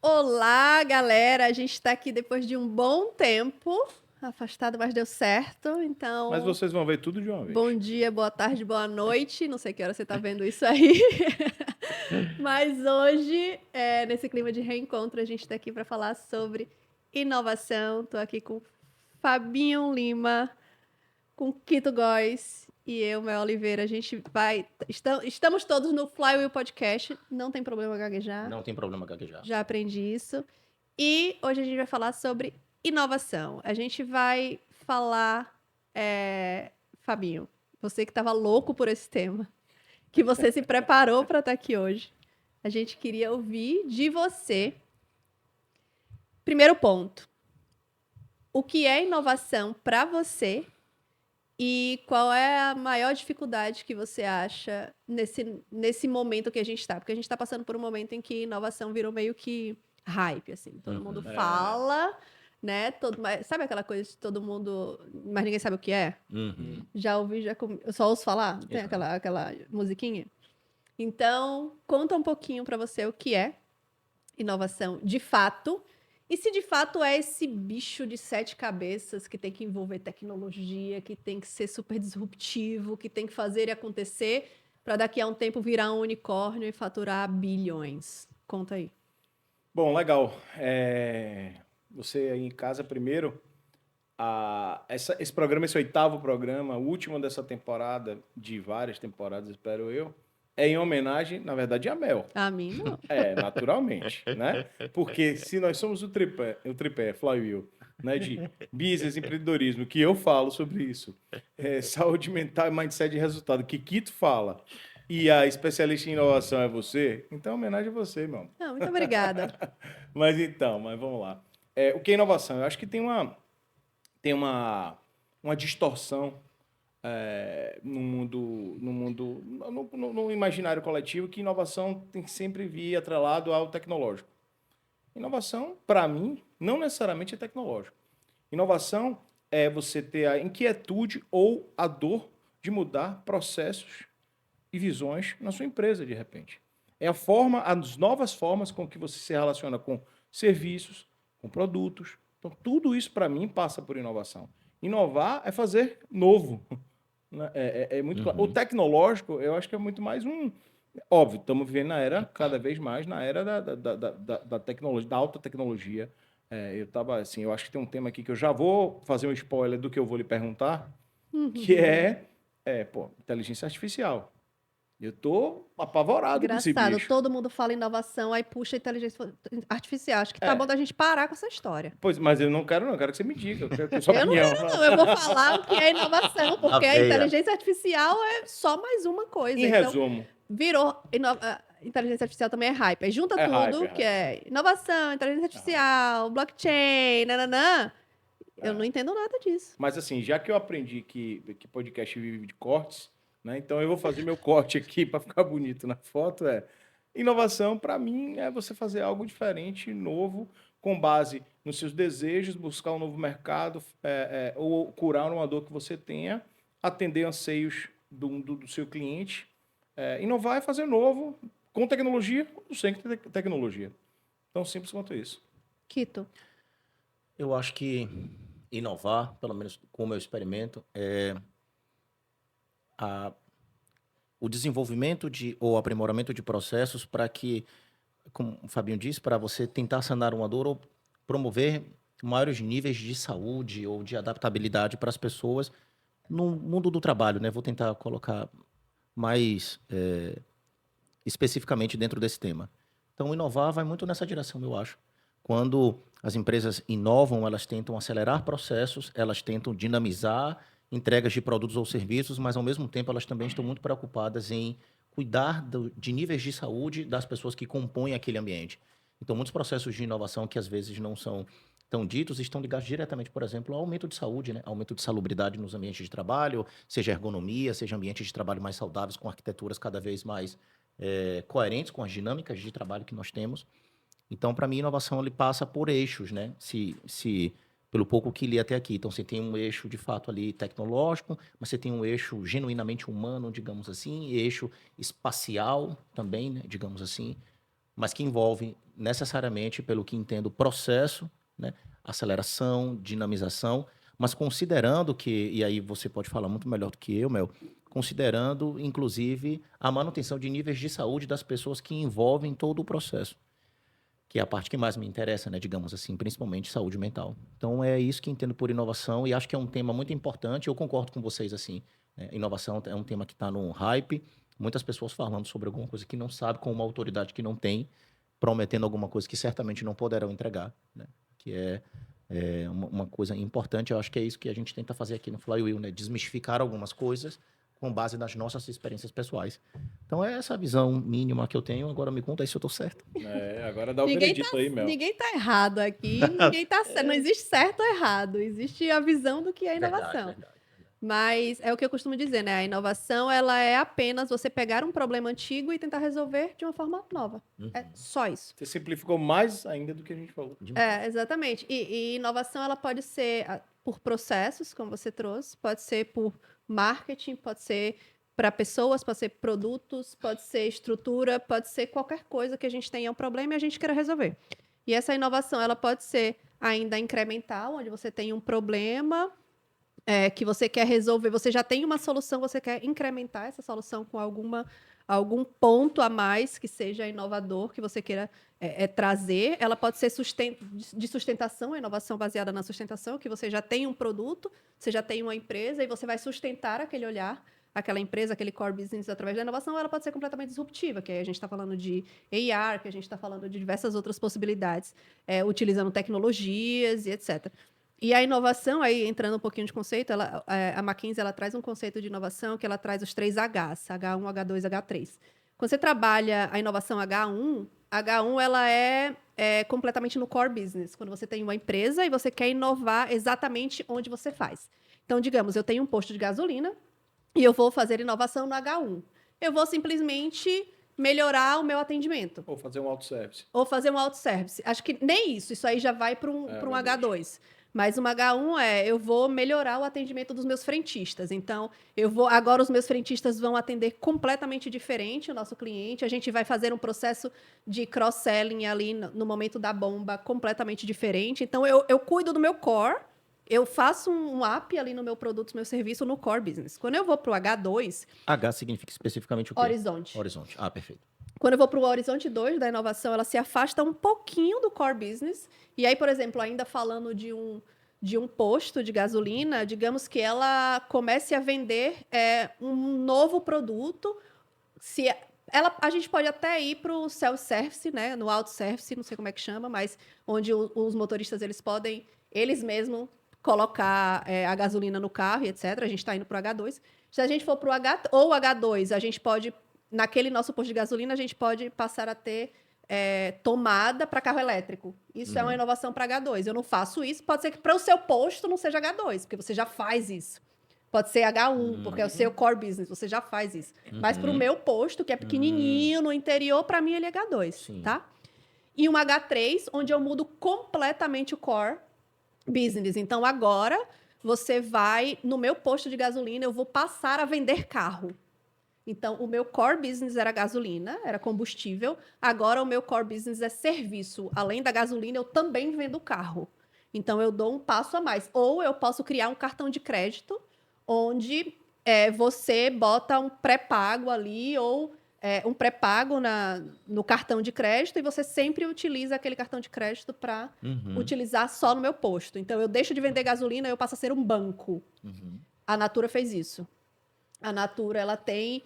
Olá, galera! A gente está aqui depois de um bom tempo, afastado, mas deu certo. Mas Então, vocês vão ver tudo de uma bom vez. dia, boa tarde, boa noite. Não sei que hora você está vendo isso aí. Mas hoje, nesse clima de reencontro, a gente está aqui para falar sobre inovação. Estou aqui com Fabinho Lima, com Kito Góes e eu, Mel Oliveira. A gente vai. Estamos todos no Flywheel Podcast. Não tem problema gaguejar. Não tem problema gaguejar. Já aprendi isso. E hoje a gente vai falar sobre inovação. A gente vai falar, Fabinho, você que estava louco por esse tema, que você se preparou para estar aqui hoje. A gente queria ouvir de você. Primeiro ponto. O que é inovação para você e qual é a maior dificuldade que você acha nesse momento que a gente está? Porque a gente está passando por um momento em que inovação virou meio que hype, assim. Todo mundo fala, né? Sabe aquela coisa de todo mundo, mas ninguém sabe o que é? Já ouvi, eu só ouço falar? Tem Exato. aquela musiquinha? Então, conta um pouquinho para você o que é inovação de fato. E se de fato é esse bicho de 7 cabeças que tem que envolver tecnologia, que tem que ser super disruptivo, que tem que fazer e acontecer para daqui a um tempo virar um unicórnio e faturar bilhões. Conta aí. Bom, legal. Você aí em casa primeiro. Esse programa, esse 8º programa, o último dessa temporada, de várias temporadas, espero eu, é em homenagem, na verdade, a Mel. A mim, não. Naturalmente, né? Porque se nós somos o tripé Flywheel, né, de business, empreendedorismo, que eu falo sobre isso, saúde mental e mindset de resultado, que Kito fala, e a especialista em inovação é você, então homenagem a você, meu amor. Não, muito obrigada. Mas vamos lá. O que é inovação? Eu acho que tem uma distorção no imaginário coletivo que inovação tem que sempre vir atrelado ao tecnológico. Inovação, para mim, não necessariamente é tecnológico. Inovação é você ter a inquietude ou a dor de mudar processos e visões na sua empresa, de repente. É as novas formas com que você se relaciona com serviços, com produtos. Então, tudo isso, para mim, passa por inovação. Inovar é fazer novo. Né? É muito claro. O tecnológico, eu acho que é muito mais um... Óbvio, estamos vivendo na era, cada vez mais, na era da tecnologia, da alta tecnologia. Eu acho que tem um tema aqui que eu já vou fazer um spoiler do que eu vou lhe perguntar, que inteligência artificial. Eu tô apavorado com esse Engraçado, bicho. todo mundo fala inovação, aí puxa a inteligência artificial. Acho que tá bom da gente parar com essa história. Pois, mas eu não quero que você me diga, eu quero a sua Eu não opinião. quero, não. Eu vou falar o que é inovação, porque a veia. inteligência artificial é só mais uma coisa. Em Então, resumo, virou. Inteligência artificial também é hype. Aí junta é tudo, hype. que é inovação, inteligência artificial, blockchain, nananã. Eu não entendo nada disso. Mas assim, já que eu aprendi que podcast vive de cortes, né? Então eu vou fazer meu corte aqui para ficar bonito na foto. Inovação, para mim, é você fazer algo diferente, novo, com base nos seus desejos, buscar um novo mercado, ou curar uma dor que você tenha, atender anseios do seu cliente. Inovar é fazer novo, com tecnologia ou sem tecnologia. Tão simples quanto isso. Quito. Eu acho que inovar, pelo menos com o meu experimento, é o desenvolvimento ou aprimoramento de processos para que, como o Fabinho disse, para você tentar sanar uma dor ou promover maiores níveis de saúde ou de adaptabilidade para as pessoas no mundo do trabalho, né? Vou tentar colocar mais especificamente dentro desse tema. Então, inovar vai muito nessa direção, eu acho. Quando as empresas inovam, elas tentam acelerar processos, elas tentam dinamizar entregas de produtos ou serviços, mas, ao mesmo tempo, elas também estão muito preocupadas em cuidar de níveis de saúde das pessoas que compõem aquele ambiente. Então, muitos processos de inovação que, às vezes, não são tão ditos, estão ligados diretamente, por exemplo, ao aumento de saúde, né? Aumento de salubridade nos ambientes de trabalho, seja ergonomia, seja ambientes de trabalho mais saudáveis, com arquiteturas cada vez mais coerentes com as dinâmicas de trabalho que nós temos. Então, para mim, inovação ele passa por eixos, né? Pelo pouco que li até aqui. Então, você tem um eixo, de fato, ali tecnológico, mas você tem um eixo genuinamente humano, digamos assim, e eixo espacial também, né? Digamos assim, mas que envolve necessariamente, pelo que entendo, processo, né? Aceleração, dinamização, mas considerando que, e aí você pode falar muito melhor do que eu, Mel, considerando, inclusive, a manutenção de níveis de saúde das pessoas que envolvem todo o processo, que é a parte que mais me interessa, né, digamos assim, principalmente saúde mental. Então, é isso que entendo por inovação e acho que é um tema muito importante. Eu concordo com vocês, assim, né, inovação é um tema que está num hype, muitas pessoas falando sobre alguma coisa que não sabe, com uma autoridade que não tem, prometendo alguma coisa que certamente não poderão entregar, né, que é uma coisa importante. Eu acho que é isso que a gente tenta fazer aqui no Flywheel, né, desmistificar algumas coisas com base nas nossas experiências pessoais. Então, é essa a visão mínima que eu tenho. Agora me conta aí se eu estou certo. Agora dá o Ninguém veredito aí, Mel. ninguém tá errado aqui, ninguém tá certo. Não existe certo ou errado, existe a visão do que é inovação. Verdade. Mas é o que eu costumo dizer, né? A inovação, ela é apenas você pegar um problema antigo e tentar resolver de uma forma nova. É só isso. Você simplificou mais ainda do que a gente falou. É, exatamente. E inovação, ela pode ser por processos, como você trouxe, pode ser por marketing, pode ser para pessoas, pode ser produtos, pode ser estrutura, pode ser qualquer coisa que a gente tenha um problema e a gente queira resolver. E essa inovação, ela pode ser ainda incremental, onde você tem um problema que você quer resolver, você já tem uma solução, você quer incrementar essa solução com algum ponto a mais que seja inovador, que você queira trazer. Ela pode ser de sustentação, a inovação baseada na sustentação, que você já tem um produto, você já tem uma empresa e você vai sustentar aquele olhar, aquela empresa, aquele core business através da inovação. Ela pode ser completamente disruptiva, que aí a gente está falando de AR, que a gente está falando de diversas outras possibilidades, utilizando tecnologias e etc. E a inovação, aí entrando um pouquinho de conceito, a McKinsey ela traz um conceito de inovação que ela traz os 3 Hs, H1, H2, H3. Quando você trabalha a inovação H1 ela é completamente no core business. Quando você tem uma empresa e você quer inovar exatamente onde você faz. Então, digamos, eu tenho um posto de gasolina e eu vou fazer inovação no H1. Eu vou simplesmente melhorar o meu atendimento. Ou fazer um autosservice. Ou fazer um autosservice. Acho que nem isso aí já vai para um H2. Mas uma H1 eu vou melhorar o atendimento dos meus frentistas. Então, agora os meus frentistas vão atender completamente diferente o nosso cliente. A gente vai fazer um processo de cross-selling ali no momento da bomba completamente diferente. Então, eu cuido do meu core, eu faço um app ali no meu produto, no meu serviço, no core business. Quando eu vou para o H2... H significa especificamente o quê? Horizonte. Horizonte. Ah, perfeito. Quando eu vou para o horizonte 2 da inovação, ela se afasta um pouquinho do core business. E aí, por exemplo, ainda falando de um posto de gasolina, digamos que ela comece a vender um novo produto. A gente pode até ir para o self-service, né? No auto-service, não sei como é que chama, mas onde os motoristas eles podem, eles mesmos, colocar a gasolina no carro e etc. A gente está indo para o H2. Se a gente for para o H2, a gente pode... Naquele nosso posto de gasolina, a gente pode passar a ter tomada para carro elétrico. Isso é uma inovação para H2. Eu não faço isso. Pode ser que para o seu posto não seja H2, porque você já faz isso. Pode ser H1, porque é o seu core business, você já faz isso. Mas para o meu posto, que é pequenininho, no interior, para mim ele é H2, Sim. tá? E um H3, onde eu mudo completamente o core business. Então, agora, você vai... No meu posto de gasolina, eu vou passar a vender carro. Então, o meu core business era gasolina, era combustível. Agora, o meu core business é serviço. Além da gasolina, eu também vendo carro. Então, eu dou um passo a mais. Ou eu posso criar um cartão de crédito, onde você bota um pré-pago ali, ou um pré-pago no cartão de crédito, e você sempre utiliza aquele cartão de crédito para utilizar só no meu posto. Então, eu deixo de vender gasolina, eu passo a ser um banco. A Natura fez isso. A Natura, ela tem...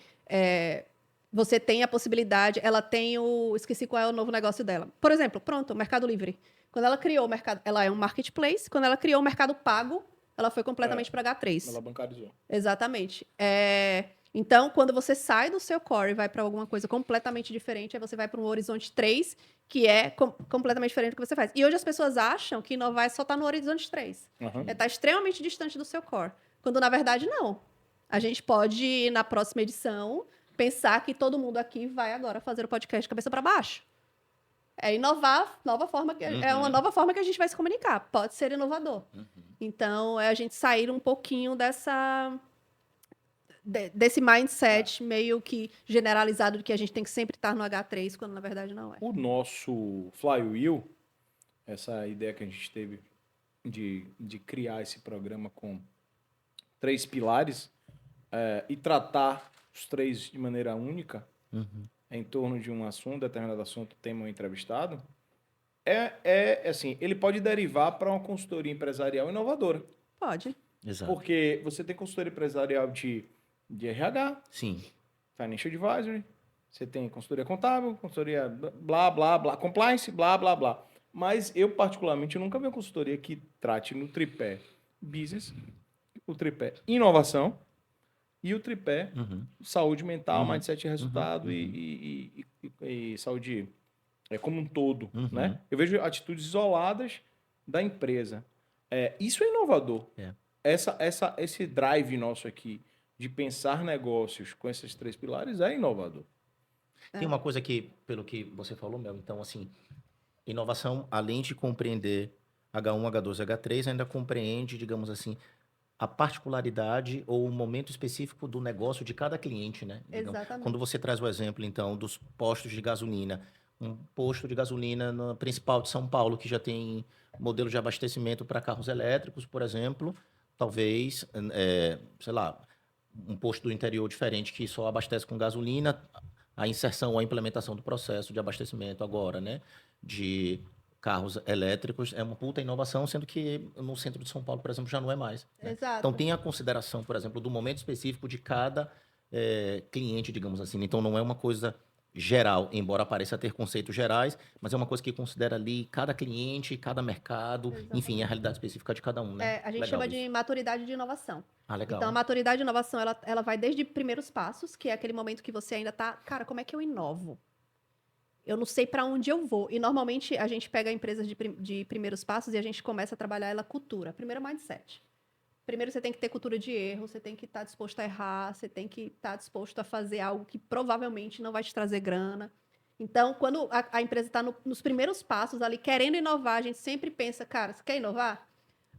você tem a possibilidade... Ela tem esqueci qual é o novo negócio dela. Por exemplo, pronto, o Mercado Livre. Quando ela criou o mercado... Ela é um marketplace. Quando ela criou o Mercado Pago, ela foi completamente para H3. Ela bancarizou. Exatamente. Então, quando você sai do seu core e vai para alguma coisa completamente diferente, aí você vai para um horizonte 3, que é completamente diferente do que você faz. E hoje as pessoas acham que inovar é só estar no horizonte 3. Tá extremamente distante do seu core. Quando, na verdade, não. A gente pode, na próxima edição, pensar que todo mundo aqui vai agora fazer o podcast de cabeça para baixo. É inovar, é uma nova forma que a gente vai se comunicar. Pode ser inovador. Então, é a gente sair um pouquinho desse mindset meio que generalizado de que a gente tem que sempre estar no H3, quando na verdade não é. O nosso Flywheel, essa ideia que a gente teve de criar esse programa com 3 pilares e tratar os 3 de maneira única em torno de um assunto, determinado assunto, tema ou entrevistado, assim, ele pode derivar para uma consultoria empresarial inovadora. Pode. Exato. Porque você tem consultoria empresarial de RH, Sim. Financial Advisory, você tem consultoria contábil, consultoria blá, blá, blá, compliance, blá, blá, blá. Mas eu, particularmente, nunca vi uma consultoria que trate no tripé business, o tripé inovação e o tripé saúde mental, mindset e resultado e saúde como um todo. Né? Eu vejo atitudes isoladas da empresa. Isso é inovador. Esse drive nosso aqui de pensar negócios com esses 3 pilares é inovador. Tem uma coisa que, pelo que você falou, Mel, então, assim, inovação, além de compreender H1, H2, H3, ainda compreende, digamos assim, a particularidade ou o momento específico do negócio de cada cliente, né? Exatamente. Quando você traz o exemplo, então, dos postos de gasolina, um posto de gasolina no principal de São Paulo, que já tem modelo de abastecimento para carros elétricos, por exemplo, talvez, sei lá, um posto do interior diferente que só abastece com gasolina, a inserção ou a implementação do processo de abastecimento agora, né, de carros elétricos é uma puta inovação, sendo que no centro de São Paulo, por exemplo, já não é mais. Né? Exato. Então tem a consideração, por exemplo, do momento específico de cada cliente, digamos assim. Então não é uma coisa geral, embora pareça ter conceitos gerais, mas é uma coisa que considera ali cada cliente, cada mercado, Exatamente. enfim, a realidade específica de cada um, né? A gente chama de maturidade de inovação. Ah, legal. Então, a maturidade de inovação, ela vai desde primeiros passos, que é aquele momento que você ainda tá, cara, como é que eu inovo? Eu não sei para onde eu vou. E, normalmente, a gente pega empresas de primeiros passos e a gente começa a trabalhar ela cultura. Primeiro, mindset. Primeiro, você tem que ter cultura de erro, você tem que estar disposto a errar, você tem que estar disposto a fazer algo que provavelmente não vai te trazer grana. Então, quando a empresa está nos primeiros passos ali, querendo inovar, a gente sempre pensa, cara, você quer inovar?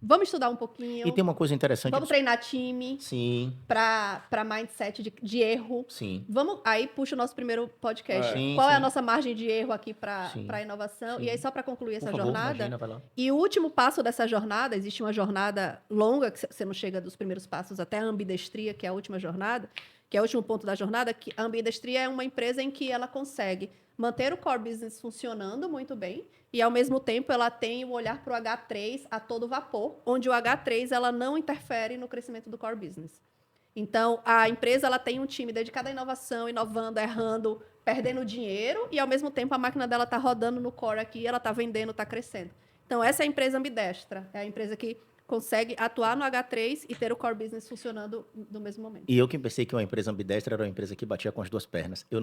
Vamos estudar um pouquinho. E tem uma coisa interessante. Vamos treinar time. Sim. Para mindset de erro. Sim. Aí puxa o nosso primeiro podcast. Sim, Qual é a sim. nossa margem de erro aqui para inovação? Sim. E aí, só para concluir essa Por favor, jornada. imagina, vai lá. E o último passo dessa jornada, existe uma jornada longa, que você não chega dos primeiros passos até a ambidestria, que é a última jornada, que é o último ponto da jornada, que a ambidestria é uma empresa em que ela consegue manter o core business funcionando muito bem e, ao mesmo tempo, ela tem o olhar para o H3 a todo vapor, onde o H3 ela não interfere no crescimento do core business. Então, a empresa ela tem um time dedicado à inovação, inovando, errando, perdendo dinheiro e, ao mesmo tempo, a máquina dela está rodando no core aqui, ela está vendendo, está crescendo. Então, essa é a empresa ambidestra. É a empresa que consegue atuar no H3 e ter o core business funcionando no mesmo momento. E eu que pensei que uma empresa ambidestra era uma empresa que batia com as 2 pernas. Eu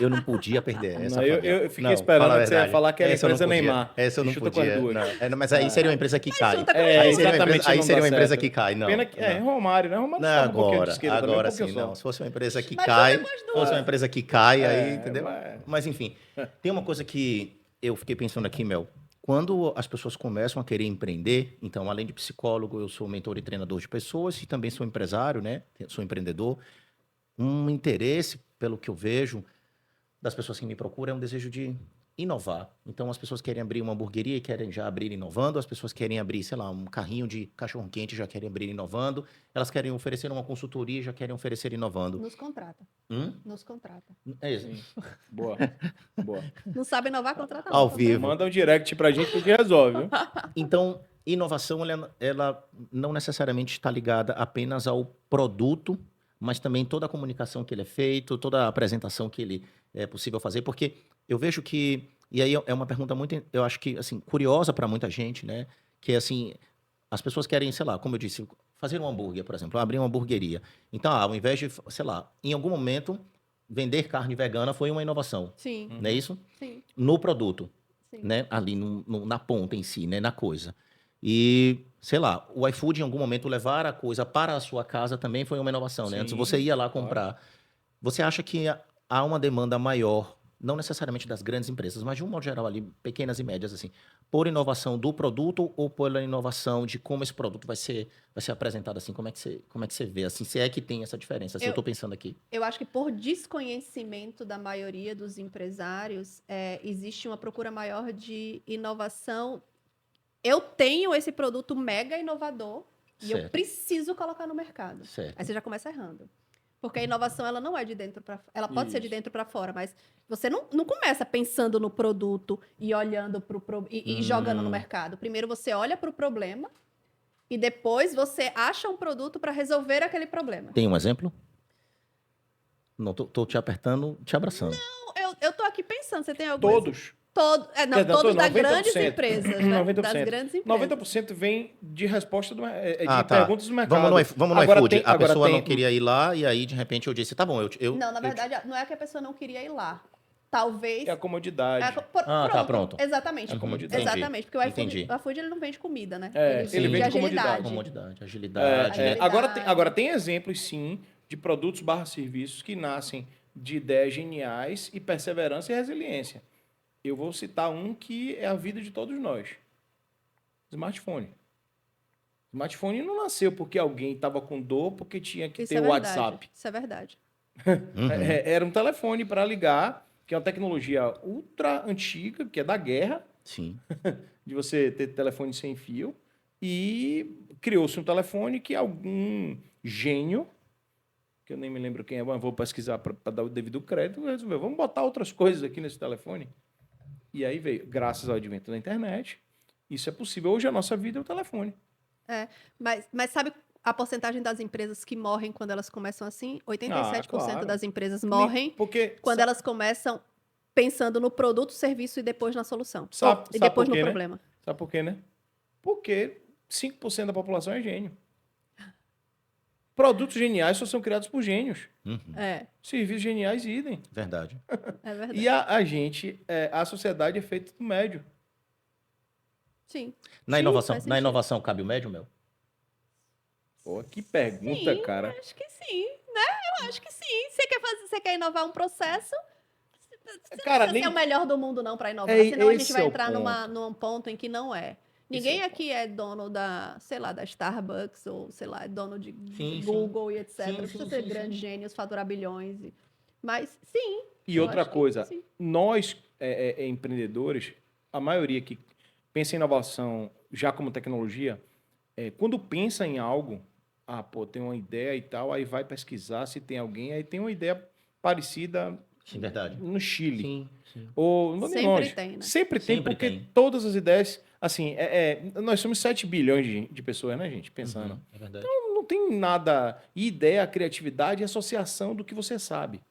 não podia perder essa. Não, eu fiquei esperando que você ia falar que era a empresa Neymar. Essa eu não Chuta podia. com as duas. Mas aí seria uma empresa que cai. Exatamente. Aí seria uma empresa que cai. Não. Romário, né? Romário Não, um pouquinho de agora esquerda também, agora um pouquinho sim, só. não. Se fosse uma empresa que Mas cai, chuta com as duas. fosse uma empresa que cai, aí, entendeu? mas- Mas enfim, tem uma coisa que eu fiquei pensando aqui, Mel. Quando as pessoas começam a querer empreender, então, além de psicólogo, eu sou mentor e treinador de pessoas e também sou empresário, né? Sou empreendedor. Um interesse, pelo que eu vejo, das pessoas que me procuram é um desejo de inovar. Então, as pessoas querem abrir uma hamburgueria e querem já abrir inovando. As pessoas querem abrir, sei lá, um carrinho de cachorro-quente e já querem abrir inovando. Elas querem oferecer uma consultoria e já querem oferecer inovando. Nos contrata. Nos contrata. É isso. Sim. Boa. Não sabe inovar, contrata Ao não. vivo. Manda um direct pra gente que a gente resolve, viu? Então, inovação, ela não necessariamente está ligada apenas ao produto, mas também toda a comunicação que ele é feito, toda a apresentação que ele é possível fazer, porque eu vejo que, e aí é uma pergunta muito, eu acho que, assim, curiosa para muita gente, né? Que, assim, as pessoas querem, sei lá, como eu disse, fazer um hambúrguer, por exemplo, abrir uma hamburgueria. Então, ao invés de, sei lá, em algum momento, vender carne vegana foi uma inovação, Sim, não é isso? sim, No produto. sim. Né, ali na ponta em si, né, na coisa. E, sei lá, o iFood em algum momento levar a coisa para a sua casa também foi uma inovação, né? Sim, Antes você ia lá comprar. Você acha que há uma demanda maior não necessariamente das grandes empresas, mas de um modo geral ali, pequenas e médias, assim, por inovação do produto ou pela inovação de como esse produto vai ser apresentado, assim, como é que você vê, assim, se é que tem essa diferença, assim, eu estou pensando aqui. Eu acho que por desconhecimento da maioria dos empresários, existe uma procura maior de inovação. Eu tenho esse produto mega inovador e eu Certo. preciso colocar no mercado. Certo. Aí você já começa errando. Porque a inovação, ela não é de dentro para fora. Ela pode ser de Isso. dentro para fora, mas você não começa pensando no produto e olhando e jogando no mercado. Primeiro você olha para o problema e depois você acha um produto para resolver aquele problema. Tem um exemplo? Não, tô te apertando, te abraçando. Eu tô aqui pensando, você tem algum Todos. Todos Todos, das 90%. grandes empresas, né? 90%. Das grandes empresas. 90% vem de resposta de Tá. perguntas do mercado. Vamos no Agora iFood. A agora pessoa tem- não queria ir lá e aí, de repente, eu disse, tá bom, Não, na verdade, não é que a pessoa não queria ir lá. Talvez... É a comodidade. tá, pronto. Exatamente. É a comodidade. Exatamente, porque o Entendi. iFood ele não vende comida, né? É, ele vende agilidade. Comodidade, agilidade. Agilidade. Agora tem exemplos, sim, de produtos / serviços que nascem de ideias geniais e perseverança e resiliência. Eu vou citar um que é a vida de todos nós. Smartphone. Smartphone não nasceu porque alguém estava com dor, porque tinha que Isso ter é o verdade. WhatsApp. Isso é verdade. Uhum. Era um telefone para ligar, que é uma tecnologia ultra antiga, que é da guerra, Sim. de você ter telefone sem fio, e criou-se um telefone que algum gênio, que eu nem me lembro quem é, mas vou pesquisar para dar o devido crédito, resolveu, vamos botar outras coisas aqui nesse telefone. E aí veio, graças ao advento da internet, isso é possível. Hoje a nossa vida é o telefone. Mas sabe a porcentagem das empresas que morrem quando elas começam assim? 87% claro. das empresas morrem Porque quando elas começam pensando no produto, serviço e depois na solução. Sabe E depois por quê, no né? problema. Sabe por quê, né? Porque 5% da população é gênio. Produtos geniais só são criados por gênios. Uhum. Serviços geniais, idem. Verdade. É verdade. E a gente, a sociedade é feita do médio. Sim. Na Sim, inovação, faz na sentido. inovação cabe o médio, Mel? Pô, que pergunta, Sim, cara. acho que sim, né? Eu acho que sim. Você quer inovar um processo? Você Cara, não precisa nem- ser o melhor do mundo não para inovar, É, senão a gente esse vai é o entrar ponto. num ponto em que não é. Ninguém aqui é dono da, sei lá, da Starbucks ou, sei lá, é dono de Sim, Google e etc. Sim, Não precisa sim, ser sim, grandes sim. gênios, faturar bilhões. Mas sim. E eu outra acho que coisa, sim. nós, empreendedores, a maioria que pensa em inovação já como tecnologia, quando pensa em algo, tem uma ideia e tal, aí vai pesquisar se tem alguém, aí tem uma ideia parecida Sim, verdade. no Chile. Sim, sim. Ou não nem Sempre longe. tem, né? Sempre tem, Sempre porque tem. todas as ideias, assim, nós somos 7 bilhões de pessoas, né, gente, pensando. Uhum, é verdade. Não tem nada, ideia, criatividade e associação do que você sabe.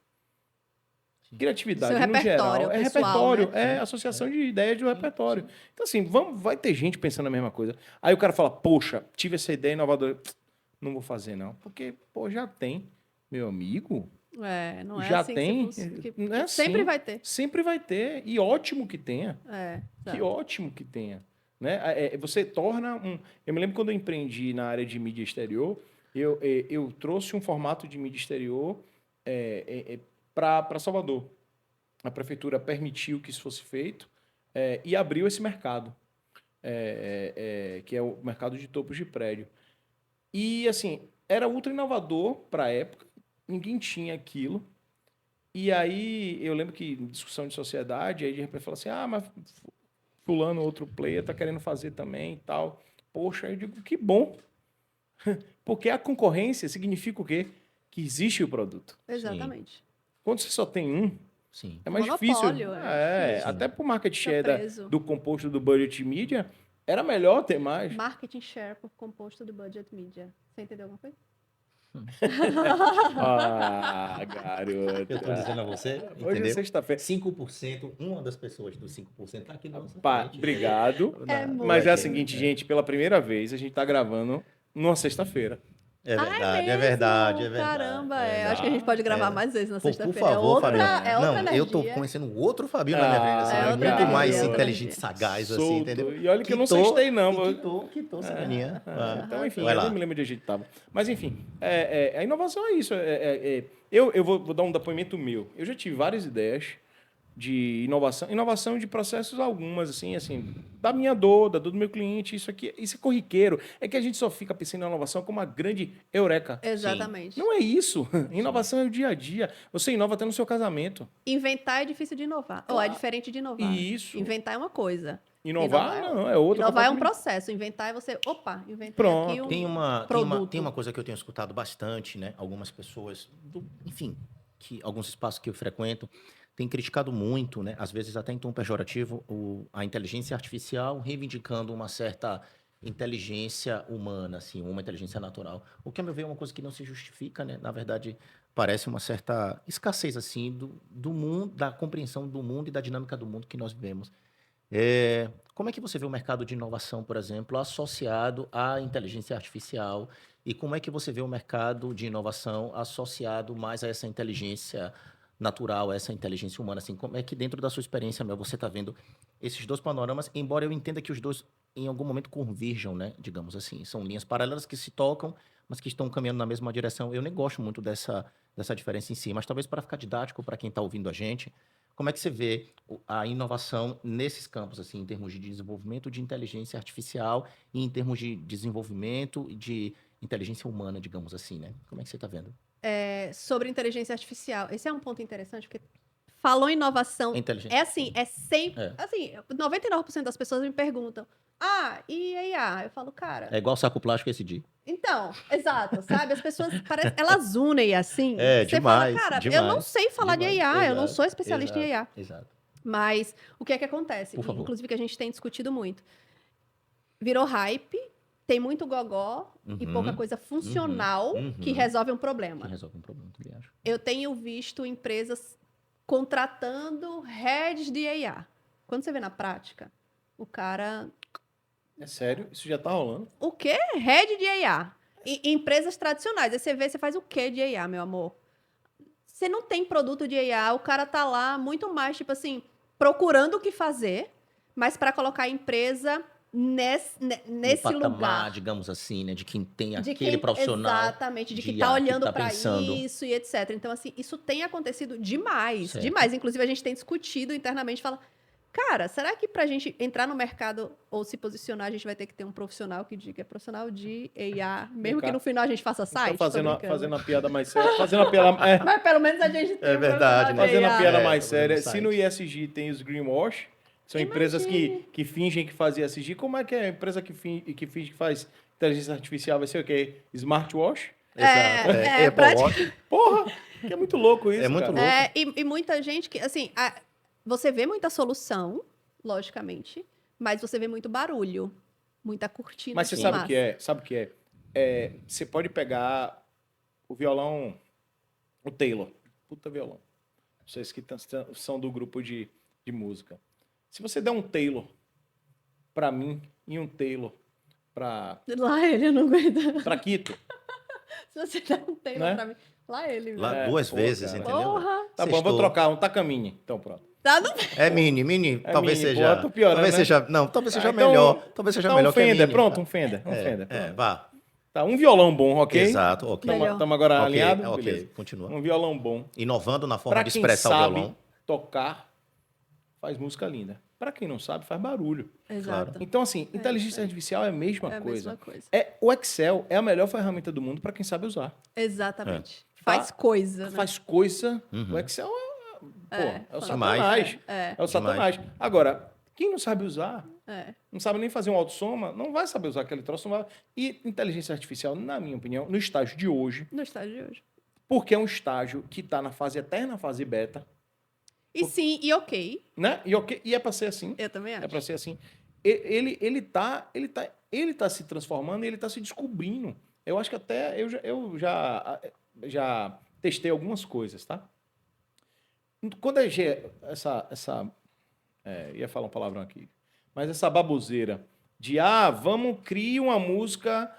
Sim. Criatividade, Seu no repertório geral, é pessoal, repertório, né? é associação de ideias do repertório. sim. Então, assim, vai ter gente pensando a mesma coisa. Aí o cara fala, poxa, tive essa ideia inovadora. Não vou fazer, não. Porque, pô, já tem. Meu amigo, Não é já assim tem. que Não é sempre assim. vai ter. Sempre vai ter. E ótimo que tenha. Que Sabe? ótimo que tenha. Né? Você torna um... Eu me lembro quando eu empreendi na área de mídia exterior, eu trouxe um formato de mídia exterior para Salvador. A prefeitura permitiu que isso fosse feito e abriu esse mercado, que é o mercado de topos de prédio. E, assim, era ultra inovador para a época, ninguém tinha aquilo. E aí, eu lembro que em discussão de sociedade, aí de repente falou assim, mas fulano, outro player, tá querendo fazer também e tal. Poxa, eu digo, que bom. Porque a concorrência significa o quê? Que existe o produto. Exatamente. Quando você só tem um, Sim. é mais Monopólio, difícil. é difícil. Até pro market Fica share preso. do composto do budget media, era melhor ter mais. Marketing share por composto do budget media. Você entendeu alguma coisa? Garoto. Eu tô dizendo a você, Hoje entendeu? é sexta-feira. 5%, uma das pessoas dos 5% tá aqui na nossa frente. Obrigado. muito. Mas é a seguinte, gente, pela primeira vez a gente tá gravando numa sexta-feira. É verdade, mesmo? é verdade, é verdade. Caramba, é Acho que a gente pode gravar É. mais vezes na Por sexta-feira. favor, Fabinho. É outra Não, energia. eu tô conhecendo outro Fabinho na minha frente, assim, é né? outra Muito mais energia, outra inteligente, energia. sagaz, assim, Solto. entendeu? E olha que eu não sextei, não. Quitou, semaninha. Então, enfim, Vai eu lá. não me lembro de onde a gente estava. Mas, enfim, a inovação é isso. Eu vou dar um depoimento meu. Eu já tive várias ideias, de inovação. Inovação de processos algumas, assim, da minha dor, da dor do meu cliente, isso é corriqueiro. É que a gente só fica pensando em inovação como uma grande eureka. Exatamente. Não é isso. Inovação é o dia a dia. Você inova até no seu casamento. Inventar é difícil de inovar. Ou é diferente de inovar. Isso. Inventar é uma coisa. Inovar não, é outra. Inovar é um completamente. processo. Inventar é você, opa, inventei Pronto. aqui um Tem produto. uma coisa que eu tenho escutado bastante, né? Algumas pessoas, enfim, alguns espaços que eu frequento, têm criticado muito, né? Às vezes até em tom pejorativo, a inteligência artificial, reivindicando uma certa inteligência humana, assim, uma inteligência natural. O que, a meu ver, é uma coisa que não se justifica, né? Na verdade, parece uma certa escassez, assim, do mundo, da compreensão do mundo e da dinâmica do mundo que nós vivemos. Como é que você vê o mercado de inovação, por exemplo, associado à inteligência artificial? E como é que você vê o mercado de inovação associado mais a essa inteligência natural, essa inteligência humana? Assim, como é que dentro da sua experiência, Mel, você está vendo esses dois panoramas, embora eu entenda que os dois em algum momento convirjam, né? Digamos assim, são linhas paralelas que se tocam, mas que estão caminhando na mesma direção. Eu nem gosto muito dessa diferença em si, mas talvez para ficar didático para quem está ouvindo a gente, como é que você vê a inovação nesses campos, assim, em termos de desenvolvimento de inteligência artificial e em termos de desenvolvimento de inteligência humana, digamos assim, né? Como é que você está vendo? Sobre inteligência artificial. Esse é um ponto interessante, porque falou em inovação. Inteligência. É assim, é sempre. Assim, 99% das pessoas me perguntam: e IA? Eu falo, cara. É igual saco plástico esse dia. Então, exato, sabe? As pessoas elas unem assim. Você Demais, fala, cara, demais, eu não sei falar demais. de IA, eu não Exato, sou especialista em IA. Exato. Mas o que é que acontece? Por favor. Inclusive, que a gente tem discutido muito. Virou hype, tem muito gogó e pouca coisa funcional que resolve um problema. Que resolve um problema, também acho. Eu tenho visto empresas contratando heads de IA. Quando você vê na prática, o cara... É sério? Isso já tá rolando? O quê? Head de IA. Em empresas tradicionais. Aí você vê, você faz o quê de IA, meu amor? Você não tem produto de IA, o cara tá lá muito mais, tipo assim, procurando o que fazer, mas para colocar a empresa nesse patamar, lugar. digamos assim, né? De quem tem De aquele quem, profissional. exatamente, de de que tá IA, olhando que tá para pensando. isso e etc. Então, assim, isso tem acontecido demais, Certo. demais. Inclusive, a gente tem discutido internamente, fala, cara, será que pra gente entrar no mercado ou se posicionar, a gente vai ter que ter um profissional que diga, é profissional de IA, mesmo que no final a gente faça site? Tá Tô brincando. fazendo a piada mais séria. Fazendo a piada... Mas pelo menos a gente tem verdade, um profissional de Fazendo a IA. piada É, mais tá fazendo séria, site. se no ISG tem os greenwash, são empresas que fingem que fazem ESG, como é que é a empresa que finge que faz inteligência artificial vai ser o quê? Smartwash? Exato. Apple Watch. Porra, que é muito louco isso, É muito cara. louco. E muita gente que, assim, você vê muita solução, logicamente, mas você vê muito barulho, muita cortina. Mas você de sabe o fumaça. que é? Sabe o que é? Você pode pegar o violão, o Taylor. Puta violão. Vocês que são do grupo de música. Se você der um Taylor pra mim e um Taylor pra Lá ele, eu não aguento. Quito, Se você der um Taylor Né? pra mim, lá ele. Lá velho. duas pô, vezes, cara. entendeu? Porra. tá bom, Sextou. vou trocar um Takamine. Então pronto. Tá no... É mini, talvez mini, seja. pô, tô piorando, talvez né? seja, não, talvez seja então- melhor. Talvez seja Então melhor um que a Fender, mini. pronto, um Fender. Pronto. Vá. Tá, um violão bom, ok? Exato, ok. Melhor. Estamos agora Ok, alinhados? ok, Beleza. continua. Um violão bom. Inovando na forma Pra de quem expressar o sabe violão. tocar, faz música linda. Pra quem não sabe, faz barulho. Exato. Então, assim, inteligência artificial é a mesma É a coisa. mesma coisa. O Excel é a melhor ferramenta do mundo pra quem sabe usar. Exatamente. Tá? Faz coisa, né? Faz coisa. Uhum. O Excel é o Demais. satanás. É. É o satanás. Agora, quem não sabe usar, É. não sabe nem fazer um autossoma, não vai saber usar aquele troço. Não vai... E inteligência artificial, na minha opinião, no estágio de hoje, No estágio de hoje. porque é um estágio que está na fase eterna, fase beta, E sim, e ok. né? E é para ser assim. Eu também acho. É para ser assim. Ele tá se transformando e ele tá se descobrindo. Eu acho que até eu já testei algumas coisas, tá? Quando ia falar um palavrão aqui, mas essa baboseira de vamos criar uma música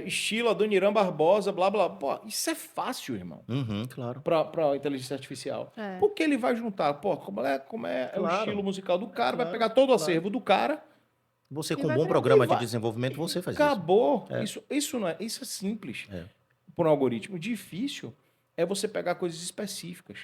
estilo Adoniran Barbosa, blá blá, pô, isso é fácil, irmão. Uhum, claro. Para inteligência artificial. É. Porque ele vai juntar, pô, como é o Claro. estilo musical do cara, vai Claro, pegar todo o claro. acervo do cara, Você E com um vai bom criar- programa e de vai- desenvolvimento, você faz isso. acabou. É. Isso é simples É. por um algoritmo. Difícil é você pegar coisas específicas.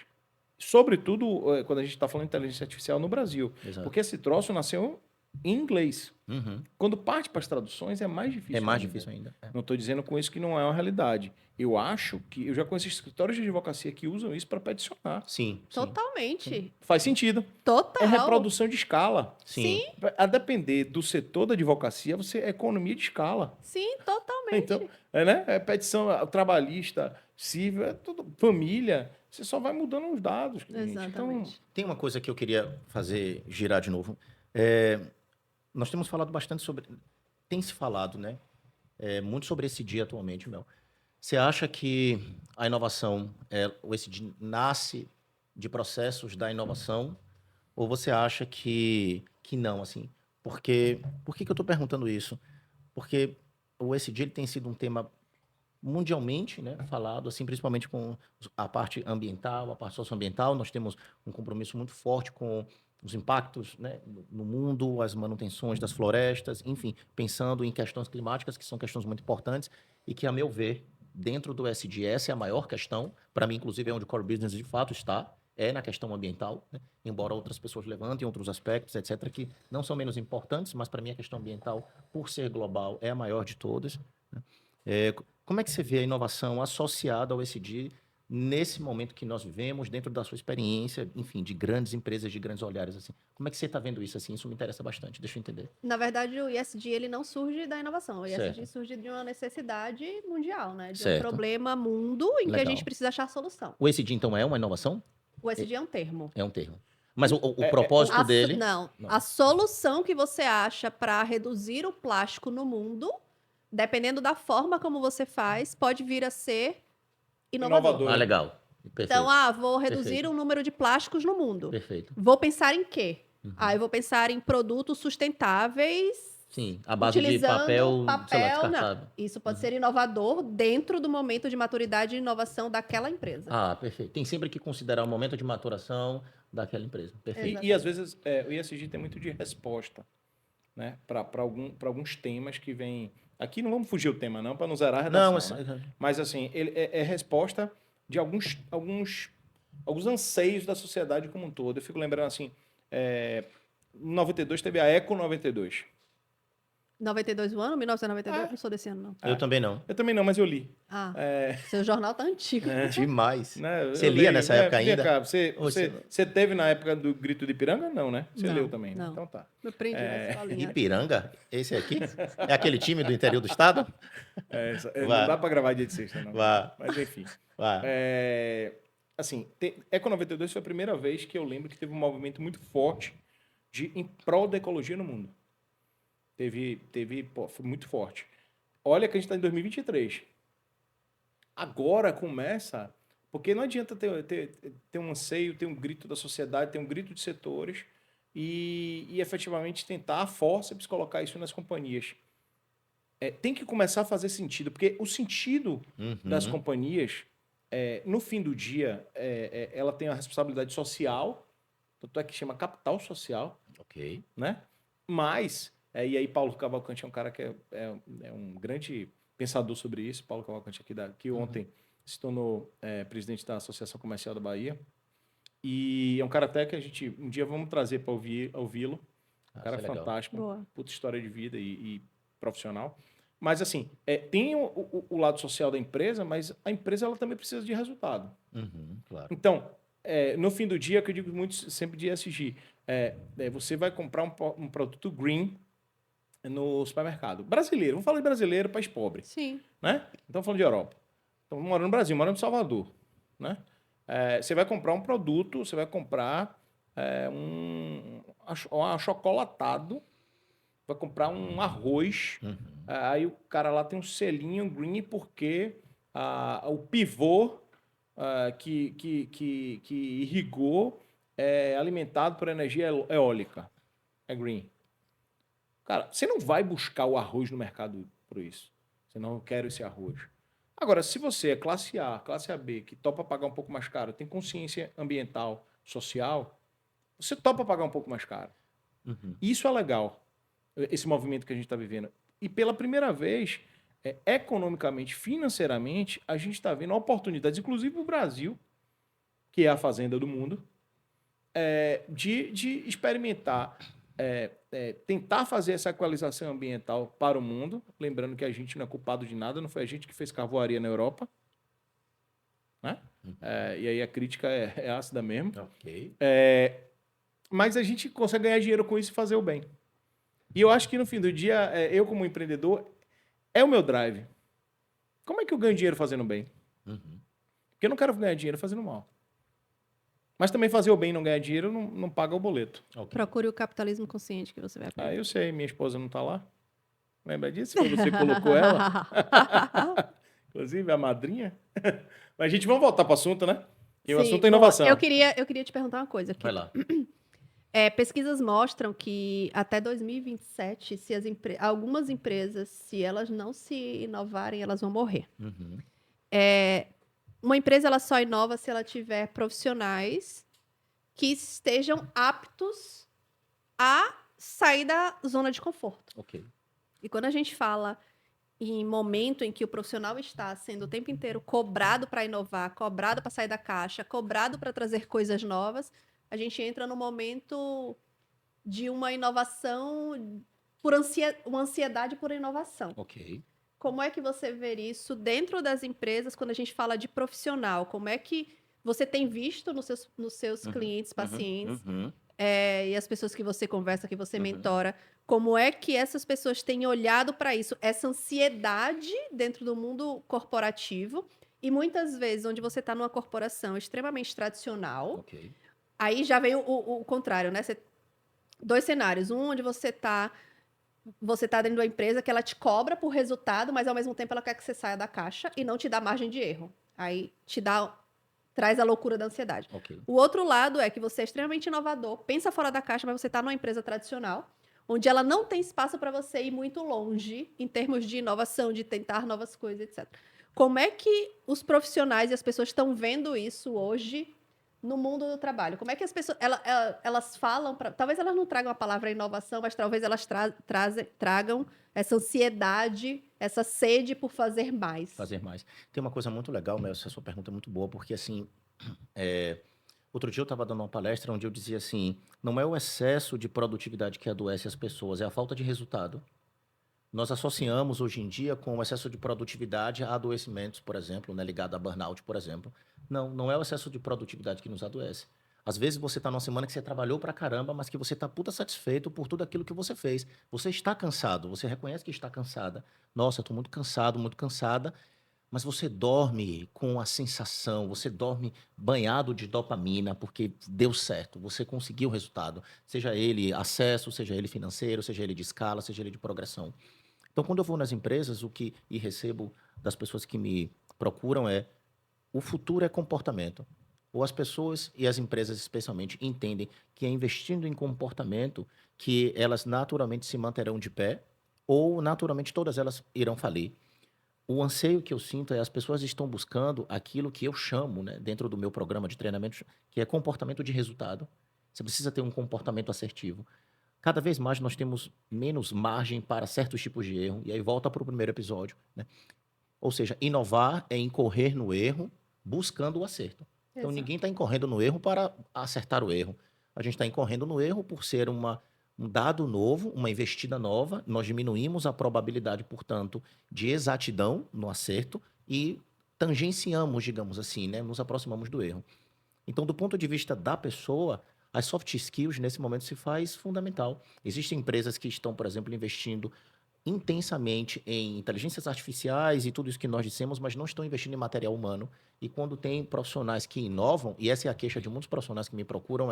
Sobretudo quando a gente está falando de inteligência artificial no Brasil. Exato. Porque esse troço nasceu em inglês. Uhum. Quando parte para as traduções, é mais difícil. É mais ainda. difícil ainda. É. Não estou dizendo com isso que não é uma realidade. Eu acho que eu já conheço escritórios de advocacia que usam isso para peticionar. Sim, sim. Totalmente. Faz sentido. Total. É reprodução de escala. Sim. A depender do setor da advocacia, você é economia de escala. Sim, totalmente. Então, né? É petição trabalhista, civil, é tudo família. Você só vai mudando os dados. gente. Então, Exatamente. Tem uma coisa que eu queria fazer girar de novo. É, nós temos falado bastante sobre... Tem se falado, né? Muito sobre esse dia atualmente, Mel. Você acha que a inovação, o ESG nasce de processos da inovação? Ou você acha que não, assim? Por que que eu estou perguntando isso? Porque o ESG ele tem sido um tema mundialmente, né, falado, assim, principalmente com a parte ambiental, a parte socioambiental. Nós temos um compromisso muito forte com os impactos, né, no mundo, as manutenções das florestas, enfim, pensando em questões climáticas, que são questões muito importantes e que, a meu ver, dentro do ESG, essa é a maior questão. Para mim, inclusive, é onde o core business de fato está, é na questão ambiental, né? Embora outras pessoas levantem outros aspectos, etc., que não são menos importantes, mas para mim a questão ambiental, por ser global, é a maior de todas. Né? Como é que você vê a inovação associada ao ESG nesse momento que nós vivemos, dentro da sua experiência, enfim, de grandes empresas, de grandes olhares, assim? Como é que você está vendo isso, assim? Isso me interessa bastante, deixa eu entender. Na verdade, o ESG ele não surge da inovação. O ESG Certo. surge de uma necessidade mundial, né? De um Certo. problema mundo em que a Legal. gente precisa achar solução. O ESG, então, é uma inovação? O ESG é um termo. É um termo. Mas o propósito dele... Não, Não. a solução que você acha para reduzir o plástico no mundo, dependendo da forma como você faz, pode vir a ser inovador. Inovador. Ah, legal. Perfeito. Então, vou reduzir Perfeito. o número de plásticos no mundo. Perfeito. Vou pensar em quê? Uhum. Eu vou pensar em produtos sustentáveis. Sim, a base de Utilizando papel, sei lá, papel, descartável. Isso pode ser inovador dentro do momento de maturidade e inovação daquela empresa. Ah, perfeito. Tem sempre que considerar o momento de maturação daquela empresa. Perfeito. E às vezes o ESG tem muito de resposta, né? Para alguns temas que vêm. Aqui não vamos fugir o tema, não, para não zerar a redação. Não, né? Mas assim, ele é resposta de alguns anseios da sociedade como um todo. Eu fico lembrando assim, em 92 teve a Eco 92. 92 o ano? 1992? Não sou desse ano, não. Eu também não. Eu também não, mas eu li. Seu jornal tá antigo. Demais. Né? Você Eu lia leio, nessa né? época Vem ainda? cá, você teve na época do Grito de Ipiranga? Não, né? Você Não, leu também. Né? não. Então tá. Me prende na escolinha. Ipiranga? Esse aqui? É aquele time do interior do estado? Não Vá. dá para gravar dia de sexta, não. Vá. Mas enfim. Vá. Assim, Eco 92 foi a primeira vez que eu lembro que teve um movimento muito forte em prol da ecologia no mundo. Foi muito forte. Olha que a gente está em 2023. Agora começa... Porque não adianta ter um anseio, ter um grito da sociedade, ter um grito de setores e efetivamente tentar a forceps colocar isso nas companhias. Tem que começar a fazer sentido, porque o sentido das companhias, no fim do dia, ela tem a responsabilidade social, tanto é que chama capital social, Ok. né? Mas, e aí Paulo Cavalcante é um cara que é um grande pensador sobre isso, Paulo Cavalcante que ontem se tornou presidente da Associação Comercial da Bahia, e é um cara até que a gente um dia vamos trazer para ouvi-lo, um cara fantástico, Boa. puta história de vida e profissional. Mas assim, tem o lado social da empresa, mas a empresa ela também precisa de resultado. Claro. Então, no fim do dia, que eu digo muito sempre de ESG, você vai comprar um produto green no supermercado. Brasileiro, vamos falar de brasileiro, país pobre. Sim. Né? Então, falando de Europa. Então, morando no Brasil, morando em Salvador. Né? Você vai comprar um produto, você vai comprar um achocolatado, vai comprar um arroz, aí o cara lá tem um selinho green porque o pivô que irrigou é alimentado por energia eólica. É green. Cara, você não vai buscar o arroz no mercado por isso. Você não quer esse arroz. Agora, se você é classe A, classe AB, que topa pagar um pouco mais caro, tem consciência ambiental, social, você topa pagar um pouco mais caro. Isso é legal, esse movimento que a gente está vivendo. E pela primeira vez, economicamente, financeiramente, a gente está vendo oportunidades, inclusive no Brasil, que é a fazenda do mundo, de experimentar, tentar fazer essa equalização ambiental para o mundo, lembrando que a gente não é culpado de nada, não foi a gente que fez carvoaria na Europa, né? E aí a crítica é ácida mesmo. Ok. Mas a gente consegue ganhar dinheiro com isso e fazer o bem. E eu acho que no fim do dia, eu como empreendedor, é o meu drive. Como é que eu ganho dinheiro fazendo bem? Uhum. Porque eu não quero ganhar dinheiro fazendo mal. Mas também fazer o bem e não ganhar dinheiro não paga o boleto. Ok. Procure o capitalismo consciente que você vai aprender. Eu sei, minha esposa não tá lá. Lembra disso? Foi você que colocou ela? Inclusive, a madrinha. Mas, gente, vamos voltar para o assunto, né? Que o Sim, assunto é boa. inovação. Eu queria te perguntar uma coisa. Vai lá. Pesquisas mostram que até 2027, se algumas empresas, se elas não se inovarem, elas vão morrer. Uhum. Uma empresa ela só inova se ela tiver profissionais que estejam aptos a sair da zona de conforto. Ok. E quando a gente fala em momento em que o profissional está sendo o tempo inteiro cobrado para inovar, cobrado para sair da caixa, cobrado para trazer coisas novas, a gente entra no momento de uma inovação por uma ansiedade por inovação. Ok. Como é que você vê isso dentro das empresas quando a gente fala de profissional? Como é que você tem visto nos seus clientes, pacientes, Uhum. e as pessoas que você conversa, que você mentora, como é que essas pessoas têm olhado para isso? Essa ansiedade dentro do mundo corporativo e muitas vezes onde você está numa corporação extremamente tradicional, Ok. aí já vem o contrário, né? Dois cenários. Um onde você está dentro de uma empresa que ela te cobra por resultado, mas ao mesmo tempo ela quer que você saia da caixa e não te dá margem de erro. Aí traz a loucura da ansiedade. Ok. O outro lado é que você é extremamente inovador, pensa fora da caixa, mas você está numa empresa tradicional, onde ela não tem espaço para você ir muito longe em termos de inovação, de tentar novas coisas, etc. Como é que os profissionais e as pessoas estão vendo isso hoje no mundo do trabalho? Como é que as pessoas elas falam talvez elas não tragam a palavra inovação, mas talvez elas tragam essa ansiedade, essa sede por fazer mais. Fazer mais. Tem uma coisa muito legal, Mel, essa sua pergunta é muito boa, porque assim, outro dia eu estava dando uma palestra onde eu dizia assim, não é o excesso de produtividade que adoece as pessoas, é a falta de resultado. Nós associamos hoje em dia com o excesso de produtividade a adoecimentos, por exemplo, né, ligado a burnout, por exemplo. Não é o excesso de produtividade que nos adoece. Às vezes você está numa semana que você trabalhou pra caramba, mas que você está puta satisfeito por tudo aquilo que você fez. Você está cansado, você reconhece que está cansada. Nossa, eu estou muito cansado, muito cansada. Mas você dorme com a sensação, você dorme banhado de dopamina, porque deu certo, você conseguiu o resultado. Seja ele acesso, seja ele financeiro, seja ele de escala, seja ele de progressão. Então, quando eu vou nas empresas, e recebo das pessoas que me procuram o futuro é comportamento. Ou as pessoas e as empresas, especialmente, entendem que é investindo em comportamento que elas naturalmente se manterão de pé, ou naturalmente todas elas irão falir. O anseio que eu sinto é as pessoas estão buscando aquilo que eu chamo, né, dentro do meu programa de treinamento, que é comportamento de resultado. Você precisa ter um comportamento assertivo. Cada vez mais nós temos menos margem para certos tipos de erro, e aí volta para o primeiro episódio, né? Ou seja, inovar é incorrer no erro buscando o acerto. Então, Exato. ninguém está incorrendo no erro para acertar o erro. A gente está incorrendo no erro por ser um dado novo, uma investida nova. Nós diminuímos a probabilidade, portanto, de exatidão no acerto e tangenciamos, digamos assim, né? Nos aproximamos do erro. Então, do ponto de vista da pessoa, as soft skills, nesse momento, se faz fundamental. Existem empresas que estão, por exemplo, investindo intensamente em inteligências artificiais e tudo isso que nós dissemos, mas não estão investindo em material humano. E quando tem profissionais que inovam, e essa é a queixa de muitos profissionais que me procuram,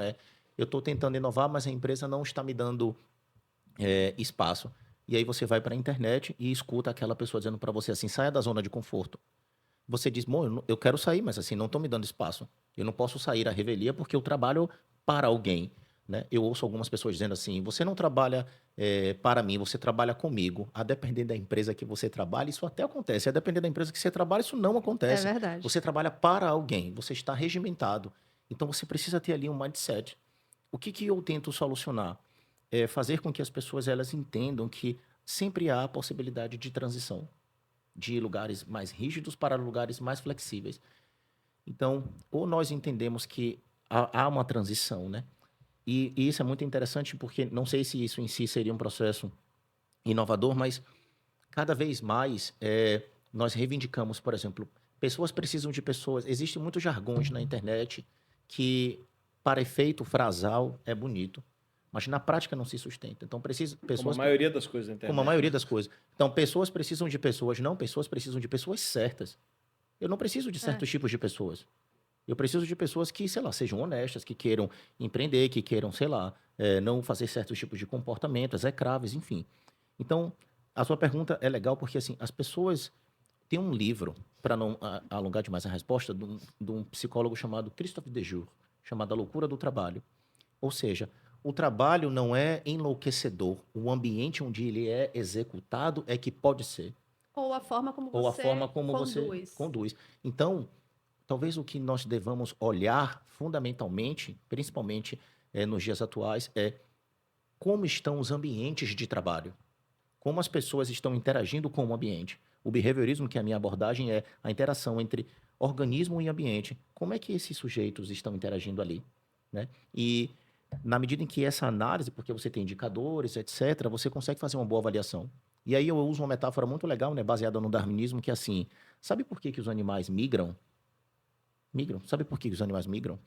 eu estou tentando inovar, mas a empresa não está me dando espaço. E aí você vai para a internet e escuta aquela pessoa dizendo para você assim, saia da zona de conforto. Você diz, bom, eu quero sair, mas assim, não estão me dando espaço. Eu não posso sair à revelia porque eu trabalho para alguém. Né? Eu ouço algumas pessoas dizendo assim, você não trabalha para mim, você trabalha comigo. A depender da empresa que você trabalha, isso até acontece. A depender da empresa que você trabalha, isso não acontece. É verdade. Você trabalha para alguém, você está regimentado. Então, você precisa ter ali um mindset. O que eu tento solucionar? É fazer com que as pessoas elas entendam que sempre há a possibilidade de transição de lugares mais rígidos para lugares mais flexíveis. Então, ou nós entendemos que há uma transição, né? E isso é muito interessante porque não sei se isso em si seria um processo inovador, mas cada vez mais nós reivindicamos, por exemplo, pessoas precisam de pessoas. Existem muitos jargões na internet que, para efeito frasal, é bonito, mas na prática não se sustenta. Então, Como a pessoas, maioria das coisas da internet. como a maioria das coisas. Então, pessoas precisam de pessoas, não, pessoas precisam de pessoas certas. Eu não preciso de certos tipos de pessoas. Eu preciso de pessoas que, sei lá, sejam honestas, que queiram empreender, que queiram, sei lá, não fazer certos tipos de comportamento, execráveis, enfim. Então, a sua pergunta é legal porque, assim, as pessoas... Tem um livro, para não alongar demais a resposta, de um psicólogo chamado Christophe Dejour, chamado A Loucura do Trabalho. Ou seja, o trabalho não é enlouquecedor. O ambiente onde ele é executado é que pode ser. Ou a forma como Ou a você forma como você conduz. conduz. Então, talvez o que nós devamos olhar fundamentalmente, principalmente nos dias atuais, é como estão os ambientes de trabalho. Como as pessoas estão interagindo com o ambiente. O behaviorismo, que é a minha abordagem, é a interação entre organismo e ambiente. Como é que esses sujeitos estão interagindo ali, né? E na medida em que essa análise, porque você tem indicadores, etc., você consegue fazer uma boa avaliação. E aí eu uso uma metáfora muito legal, né, baseada no darwinismo, que é assim, sabe por que os animais migram? Migram. Sabe por que os animais migram?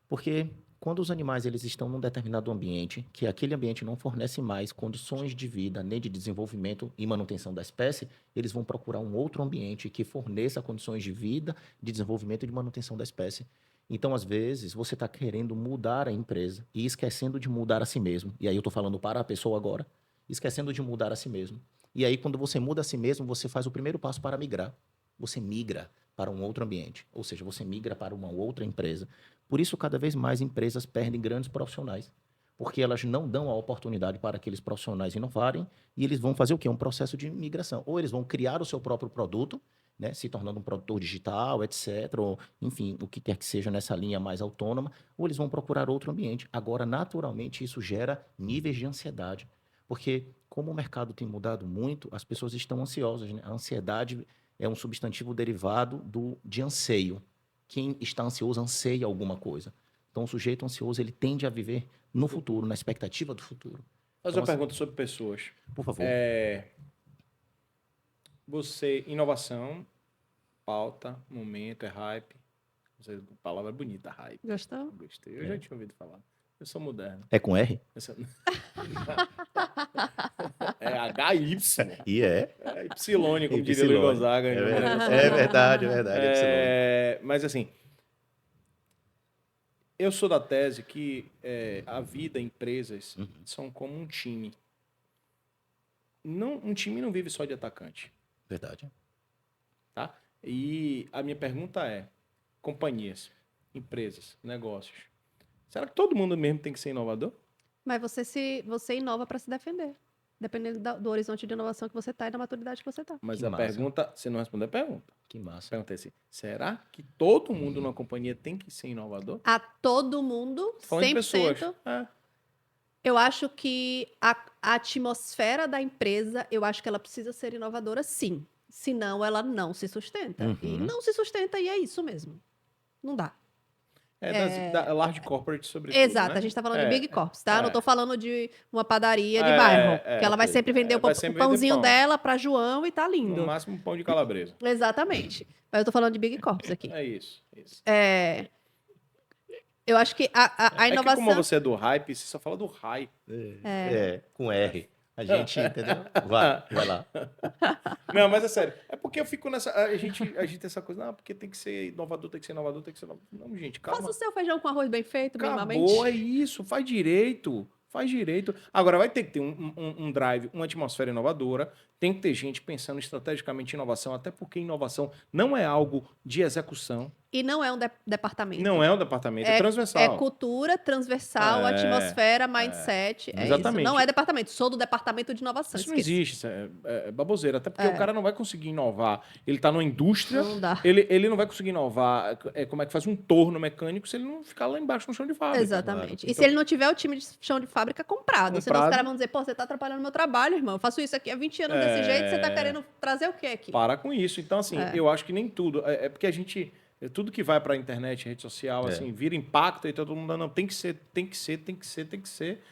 Porque quando os animais eles estão num determinado ambiente, que aquele ambiente não fornece mais condições de vida, nem de desenvolvimento e manutenção da espécie, eles vão procurar um outro ambiente que forneça condições de vida, de desenvolvimento e de manutenção da espécie. Então, às vezes, você está querendo mudar a empresa e esquecendo de mudar a si mesmo. E aí eu estou falando para a pessoa agora, esquecendo de mudar a si mesmo. E aí, quando você muda a si mesmo, você faz o primeiro passo para migrar. Você migra para um outro ambiente, ou seja, você migra para uma outra empresa. Por isso, cada vez mais empresas perdem grandes profissionais, porque elas não dão a oportunidade para aqueles profissionais inovarem e eles vão fazer o quê? Um processo de migração. Ou eles vão criar o seu próprio produto, né, se tornando um produtor digital, etc., ou, enfim, o que quer que seja nessa linha mais autônoma, ou eles vão procurar outro ambiente. Agora, naturalmente, isso gera níveis de ansiedade, porque como o mercado tem mudado muito, as pessoas estão ansiosas, né? A ansiedade é um substantivo derivado de anseio. Quem está ansioso anseia alguma coisa. Então, o sujeito ansioso, ele tende a viver no futuro, na expectativa do futuro. Fazer Então, uma pergunta sobre pessoas. por favor. Inovação, pauta, momento, é hype. Palavra bonita, hype. Gostou? Gostei. Eu já tinha ouvido falar. Eu sou moderno. É com R? É HY. E é. É Y, como diria Epsilon. Luiz Gonzaga. É né? verdade, é verdade. Mas assim, eu sou da tese que a vida, empresas, são como um time. Um time não vive só de atacante. Verdade. Tá? E a minha pergunta é, companhias, empresas, negócios, será que todo mundo mesmo tem que ser inovador? Mas você inova para se defender. Dependendo do horizonte de inovação que você está e da maturidade que você está. Mas Que a massa. pergunta, você não respondeu a pergunta. Que A massa. pergunta é assim, será que todo mundo numa companhia tem que ser inovador? A todo mundo, Falando de 100%. pessoas. Eu acho que a atmosfera da empresa, eu acho que ela precisa ser inovadora, sim. Senão, ela não se sustenta. E não se sustenta e é isso mesmo. Não dá. Da large corporate, sobretudo, Exato, né? a gente está falando de Big Corps, tá? Não é. estou falando de uma padaria de bairro. Que ela vai ok. sempre vender Vai o sempre pãozinho vender pão. dela para João e tá No lindo. máximo, um pão de calabresa. Exatamente. Mas eu estou falando de Big Corps aqui. É isso. Eu acho que a É que inovação... como você é do hype, você só fala do hype. Com R. A gente, entendeu? Vai lá. Não, mas é sério. É porque eu fico nessa... A gente tem essa coisa, não, porque tem que ser inovador, tem que ser inovador, tem que ser inovador. Não, gente, calma. Faça o seu feijão com arroz bem feito, minimamente. Acabou, é isso. Faz direito. Faz direito. Agora, vai ter que ter um drive, uma atmosfera inovadora. Tem que ter gente pensando estrategicamente em inovação, até porque inovação não é algo de execução. E não é um departamento. Não é um departamento, é transversal. É cultura, transversal, atmosfera, mindset. É Exatamente. isso. Não é departamento. Sou do departamento de inovação. Isso não Esqueci. existe, isso é baboseira. Até porque o cara não vai conseguir inovar. Ele está numa indústria, Não dá. ele não vai conseguir inovar. Como é que faz um torno mecânico se ele não ficar lá embaixo no chão de fábrica? Exatamente. Claro. E se ele não tiver o time de chão de fábrica comprado? Senão os Comprado. caras vão dizer, pô, você tá atrapalhando meu trabalho, irmão. Eu faço isso aqui há 20 anos desse jeito, você tá querendo trazer o quê aqui? Para com isso. Então, assim, eu acho que nem tudo. É porque a gente Tudo que vai para a internet, rede social, É. assim, vira impacto e todo mundo, não, tem que ser.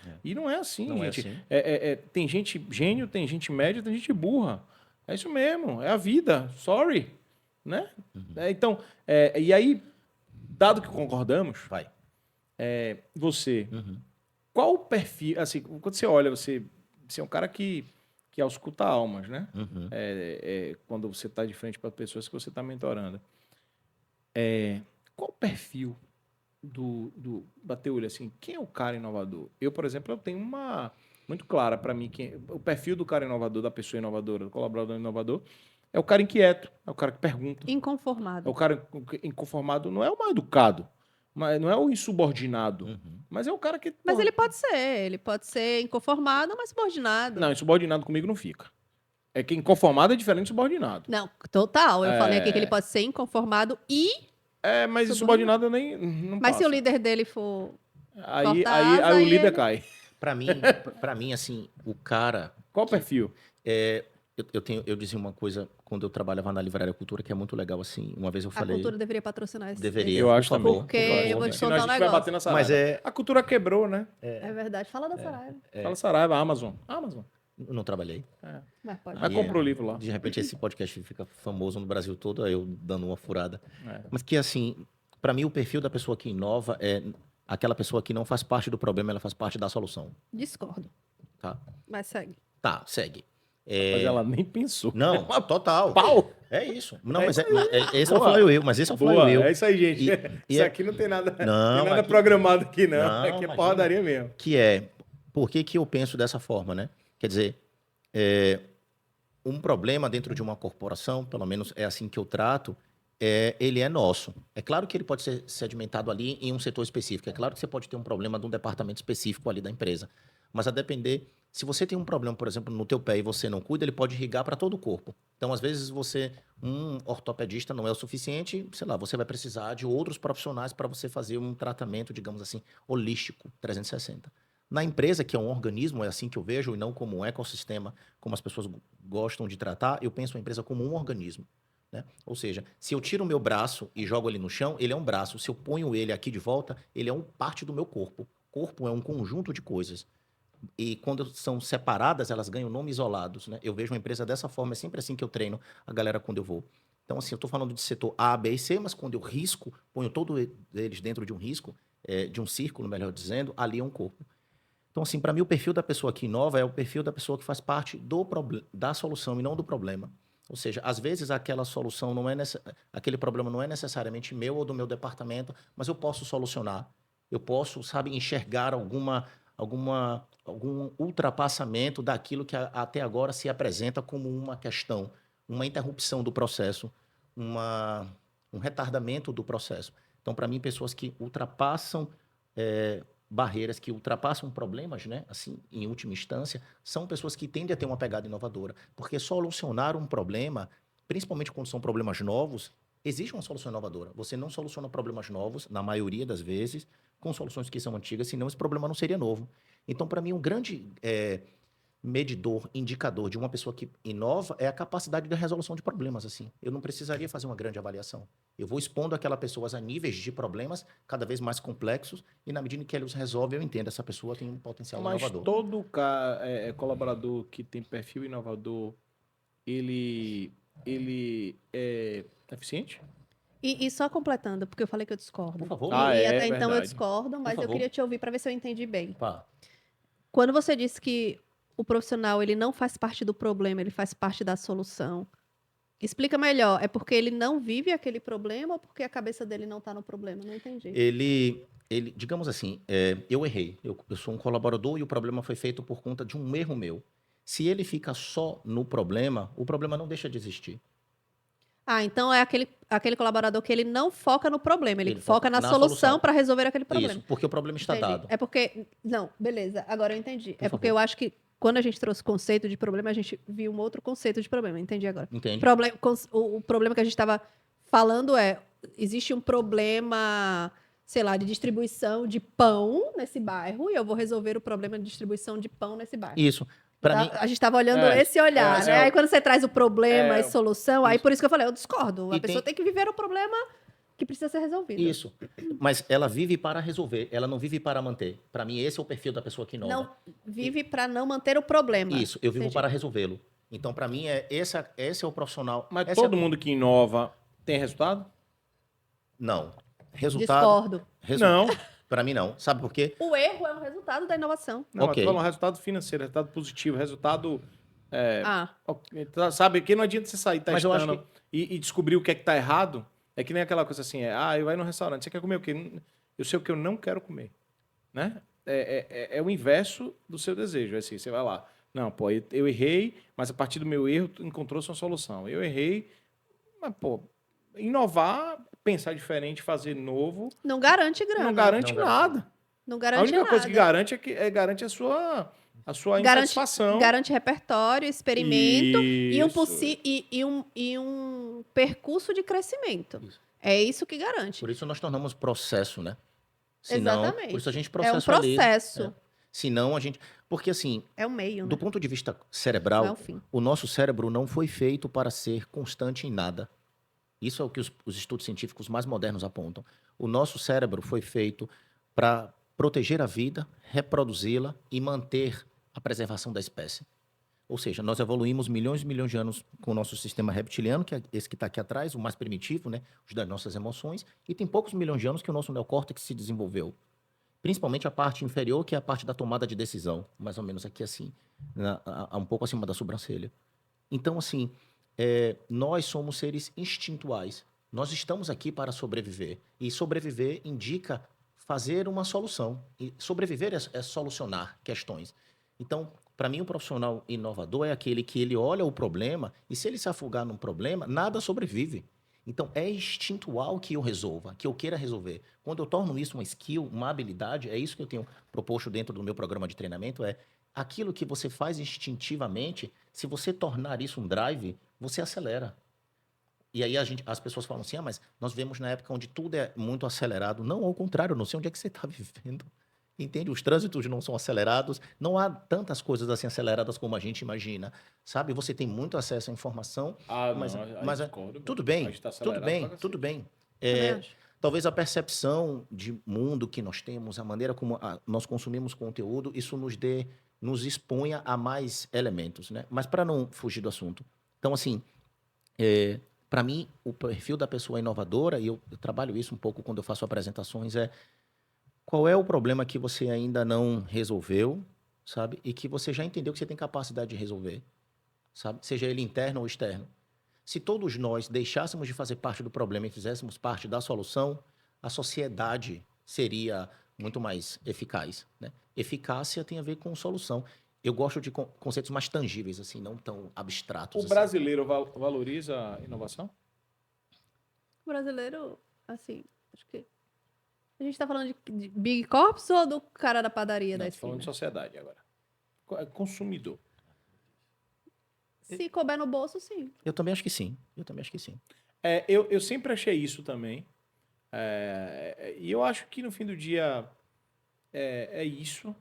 É. E não é assim, Não é gente. assim. Tem gente gênio, tem gente média, tem gente burra. É isso mesmo, é a vida. Sorry. Né? Então, e aí, dado que concordamos, Vai. você, Uhum. qual o perfil, assim, quando você olha, você é um cara que ausculta almas, né? Uhum. Quando você está de frente para pessoas que você está mentorando. Qual o perfil do Bateulha, assim, quem é o cara inovador? Eu, por exemplo, eu tenho uma muito clara para mim, o perfil do cara inovador, da pessoa inovadora, do colaborador inovador, é o cara inquieto, é o cara que pergunta, é Inconformado. o cara inconformado, não é o mal educado, mas não é o insubordinado, Uhum. mas é o cara que... Mas porra, ele pode ser inconformado, mas subordinado. Não, insubordinado comigo não fica. É que inconformado é diferente de subordinado. Não, total. Eu falei aqui que ele pode ser inconformado e Mas insubordinado eu nem não mas se o passa. líder dele for Aí, corta a aí, asa, aí o aí líder ele- cai. Pra mim, assim, o cara... Qual o perfil? Eu dizia uma coisa quando eu trabalhava na Livraria Cultura que é muito legal, assim. Uma vez eu a falei... cultura deveria patrocinar esse. Deveria. Eu acho por também. favor, Porque por favor, eu vou te velho. Senão contar a um gente vai negócio. bater na Saraiva. Mas A cultura quebrou, né? É verdade. Fala da Saraiva. Fala Saraiva, Amazon. Amazon. Eu não trabalhei. Mas pode. Mas Aí, compra o livro lá. De repente esse podcast fica famoso no Brasil todo, aí eu dando uma furada. É. Mas que assim, pra mim o perfil da pessoa que inova é aquela pessoa que não faz parte do problema, ela faz parte da solução, Discordo. tá? Mas segue. Tá, segue. Mas ela nem pensou. Não, total. Pau! É isso. Não, É mas isso aí. esse não Boa. falei eu, mas esse eu falei Boa, eu. é isso aí, gente. E Isso é- aqui não tem nada, Não, tem nada aqui- programado aqui, não. Não, Aqui é imagina. porradaria mesmo. Que é, por que que eu penso dessa forma, né? Quer dizer, um problema dentro de uma corporação, pelo menos é assim que eu trato, ele é nosso. É claro que ele pode ser sedimentado ali em um setor específico. É claro que você pode ter um problema de um departamento específico ali da empresa. Mas a depender, se você tem um problema, por exemplo, no teu pé e você não cuida, ele pode irrigar para todo o corpo. Então, às vezes, um ortopedista não é o suficiente, sei lá, você vai precisar de outros profissionais para você fazer um tratamento, digamos assim, holístico, 360. Na empresa, que é um organismo, é assim que eu vejo, e não como um ecossistema, como as pessoas gostam de tratar, eu penso a empresa como um organismo. Né? Ou seja, se eu tiro o meu braço e jogo ele no chão, ele é um braço. Se eu ponho ele aqui de volta, ele é parte do meu corpo. Corpo é um conjunto de coisas. E quando são separadas, elas ganham nomes isolados. Né? Eu vejo uma empresa dessa forma, é sempre assim que eu treino a galera quando eu vou. Então, assim, eu estou falando de setor A, B e C, mas quando eu risco, ponho todos eles dentro de um risco, de um círculo, melhor dizendo, ali é um corpo. Então, assim, para mim, o perfil da pessoa que inova é o perfil da pessoa que faz parte da solução e não do problema. Ou seja, às vezes aquela solução aquele problema não é necessariamente meu ou do meu departamento, mas eu posso solucionar. Eu posso, sabe, enxergar algum ultrapassamento daquilo que até agora se apresenta como uma questão, uma interrupção do processo, um retardamento do processo. Então, para mim, pessoas que ultrapassam barreiras, que ultrapassam problemas, né? Assim, em última instância, são pessoas que tendem a ter uma pegada inovadora. Porque solucionar um problema, principalmente quando são problemas novos, existe uma solução inovadora. Você não soluciona problemas novos, na maioria das vezes, com soluções que são antigas, senão esse problema não seria novo. Então, para mim, um grande medidor, indicador de uma pessoa que inova é a capacidade de resolução de problemas. Assim, eu não precisaria fazer uma grande avaliação. Eu vou expondo aquela pessoa a níveis de problemas cada vez mais complexos e na medida que ele os resolve, eu entendo, essa pessoa tem um potencial Mas inovador. todo colaborador que tem perfil inovador, ele é eficiente? E só completando, porque eu falei que eu discordo. Por favor. E até então eu verdade. discordo, mas eu favor. queria te ouvir para ver se eu entendi bem. Pá. Quando você disse que o profissional ele não faz parte do problema, ele faz parte da solução. Explica melhor. É porque ele não vive aquele problema ou porque a cabeça dele não está no problema? Não entendi. Ele digamos assim, eu errei. Eu sou um colaborador e o problema foi feito por conta de um erro meu. Se ele fica só no problema, o problema não deixa de existir. Ah, então é aquele colaborador que ele não foca no problema, ele Ele foca foca na na solução solução. para resolver aquele problema. Isso, porque o problema está Entendi. dado. É porque. Não, beleza, agora eu entendi. Por É porque favor. eu acho que quando a gente trouxe conceito de problema, a gente viu um outro conceito de problema. Entendi agora. Entende? O problema que a gente estava falando existe um problema, sei lá, de distribuição de pão nesse bairro e eu vou resolver o problema de distribuição de pão nesse bairro. Isso. Para mim, A gente estava olhando É, esse olhar, mas né? é o- Aí quando você traz o problema é, e solução, aí isso. por isso que eu falei, eu discordo. A E pessoa tem que viver o problema Que precisa ser resolvido. Isso. Mas ela vive para resolver, ela não vive para manter. Para mim, esse é o perfil da pessoa que inova. Não vive para não manter o problema. Isso, eu vivo Entendi. para resolvê-lo. Então, para mim, esse é o profissional. Mas essa é todo mundo que inova tem resultado? Não. Resultado. Discordo. Não. Para mim, não. Sabe por quê? O erro é um resultado da inovação. Não, Ok. mas tô falando resultado financeiro, resultado positivo, resultado. Ah, Sabe, que não adianta você sair Mas eu acho testando e descobrir o que é que tá errado. É que nem aquela coisa assim, eu vai no restaurante, você quer comer o quê? Eu sei o que eu não quero comer. Né? É o inverso do seu desejo. É assim, você vai lá. Não, pô, eu errei, mas a partir do meu erro, tu encontrou sua solução. Eu errei, mas, pô, inovar, pensar diferente, fazer novo, não garante grana. não garante Não garante. nada. Não A garante única nada. coisa que garante garante a sua Garante- insatisfação. Garante repertório, experimento e um, Isso. e um percurso de crescimento. Isso. É isso que garante. Por isso nós tornamos processo, né? Exatamente. Por isso a gente É um processualiza. processo. Senão a gente... Porque assim, É o meio, né? do ponto de vista Não é cerebral, o fim. o nosso cérebro não foi feito para ser constante em nada. Isso é o que os estudos científicos mais modernos apontam. O nosso cérebro foi feito para proteger a vida, reproduzi-la e manter a preservação da espécie. Ou seja, nós evoluímos milhões e milhões de anos com o nosso sistema reptiliano, que é esse que está aqui atrás, o mais primitivo, né? Os das nossas emoções, e tem poucos milhões de anos que o nosso neocórtex se desenvolveu. Principalmente a parte inferior, que é a parte da tomada de decisão, mais ou menos aqui assim, um pouco acima da sobrancelha. Então, assim, nós somos seres instintuais. Nós estamos aqui para sobreviver. E sobreviver indica fazer uma solução. E sobreviver é solucionar questões. Então, para mim, um profissional inovador é aquele que ele olha o problema e se ele se afogar num problema, nada sobrevive. Então, é instintual que eu resolva, que eu queira resolver. Quando eu torno isso uma skill, uma habilidade, é isso que eu tenho proposto dentro do meu programa de treinamento, é aquilo que você faz instintivamente, se você tornar isso um drive, você acelera. E aí as pessoas falam assim, mas nós vivemos na época onde tudo é muito acelerado. Não, ao contrário, eu não sei onde é que você está vivendo. Entende? Os trânsitos não são acelerados, não há tantas coisas assim aceleradas como a gente imagina, sabe? Você tem muito acesso à informação, mas tudo bem, tudo bem. Também acho. Talvez a percepção de mundo que nós temos, a maneira como nós consumimos conteúdo, isso nos exponha a mais elementos, né? Mas para não fugir do assunto, então assim, para mim o perfil da pessoa inovadora, e eu trabalho isso um pouco quando eu faço apresentações, qual é o problema que você ainda não resolveu, sabe? E que você já entendeu que você tem capacidade de resolver, sabe? Seja ele interno ou externo. Se todos nós deixássemos de fazer parte do problema e fizéssemos parte da solução, a sociedade seria muito mais eficaz, né? Eficácia tem a ver com solução. Eu gosto de conceitos mais tangíveis, assim, não tão abstratos. O brasileiro valoriza a inovação? O brasileiro, assim, acho que... A gente tá falando de Big Corps ou do cara da padaria da Não, tô esquina? falando de sociedade agora. Consumidor. Se couber no bolso, sim. Eu também acho que sim. Eu sempre achei isso também. E eu acho que no fim do dia é isso.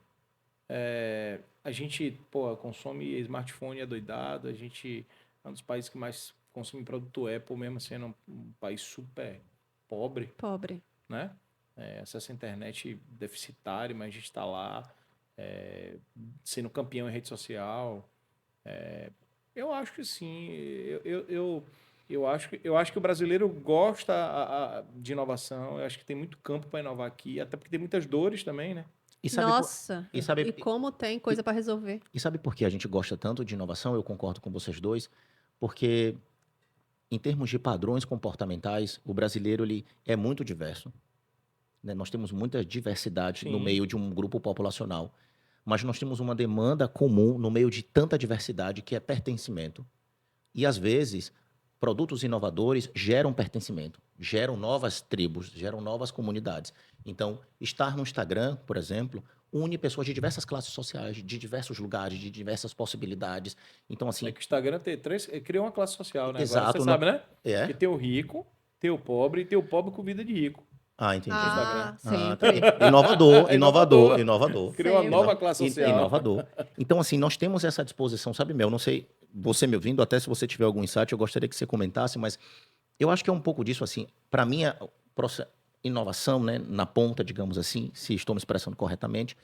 A gente, consome smartphone adoidado. A gente é um dos países que mais consome produto Apple, mesmo sendo um país super pobre, Pobre. né? Acesso à internet deficitário, mas a gente está lá sendo campeão em rede social. Eu acho que sim. Eu acho que o brasileiro gosta de inovação. Eu acho que tem muito campo para inovar aqui, até porque tem muitas dores também, né? Nossa, e sabe- e como tem coisa para resolver. E sabe por que a gente gosta tanto de inovação? Eu concordo com vocês dois, porque em termos de padrões comportamentais, o brasileiro ele é muito diverso, né? Nós temos muita diversidade no Sim. meio de um grupo populacional, mas nós temos uma demanda comum no meio de tanta diversidade que é pertencimento. E às vezes, produtos inovadores geram pertencimento, geram novas tribos, geram novas comunidades. Então, estar no Instagram, por exemplo, une pessoas de diversas classes sociais, de diversos lugares, de diversas possibilidades. Então, assim, É que o Instagram criou uma classe social, né? Exato, Agora, você sabe, né? é. Que tem o rico, tem o pobre e tem o pobre com vida de rico. Ah, entendi. Ah, Instagram. sempre. Inovador. Criou uma Sempre. nova classe social. Inovador. Então, assim, nós temos essa disposição, sabe, Mel? Não sei, você me ouvindo, até se você tiver algum insight, eu gostaria que você comentasse, mas eu acho que é um pouco disso, assim, para mim, inovação, né, na ponta, digamos assim, se estou me expressando corretamente,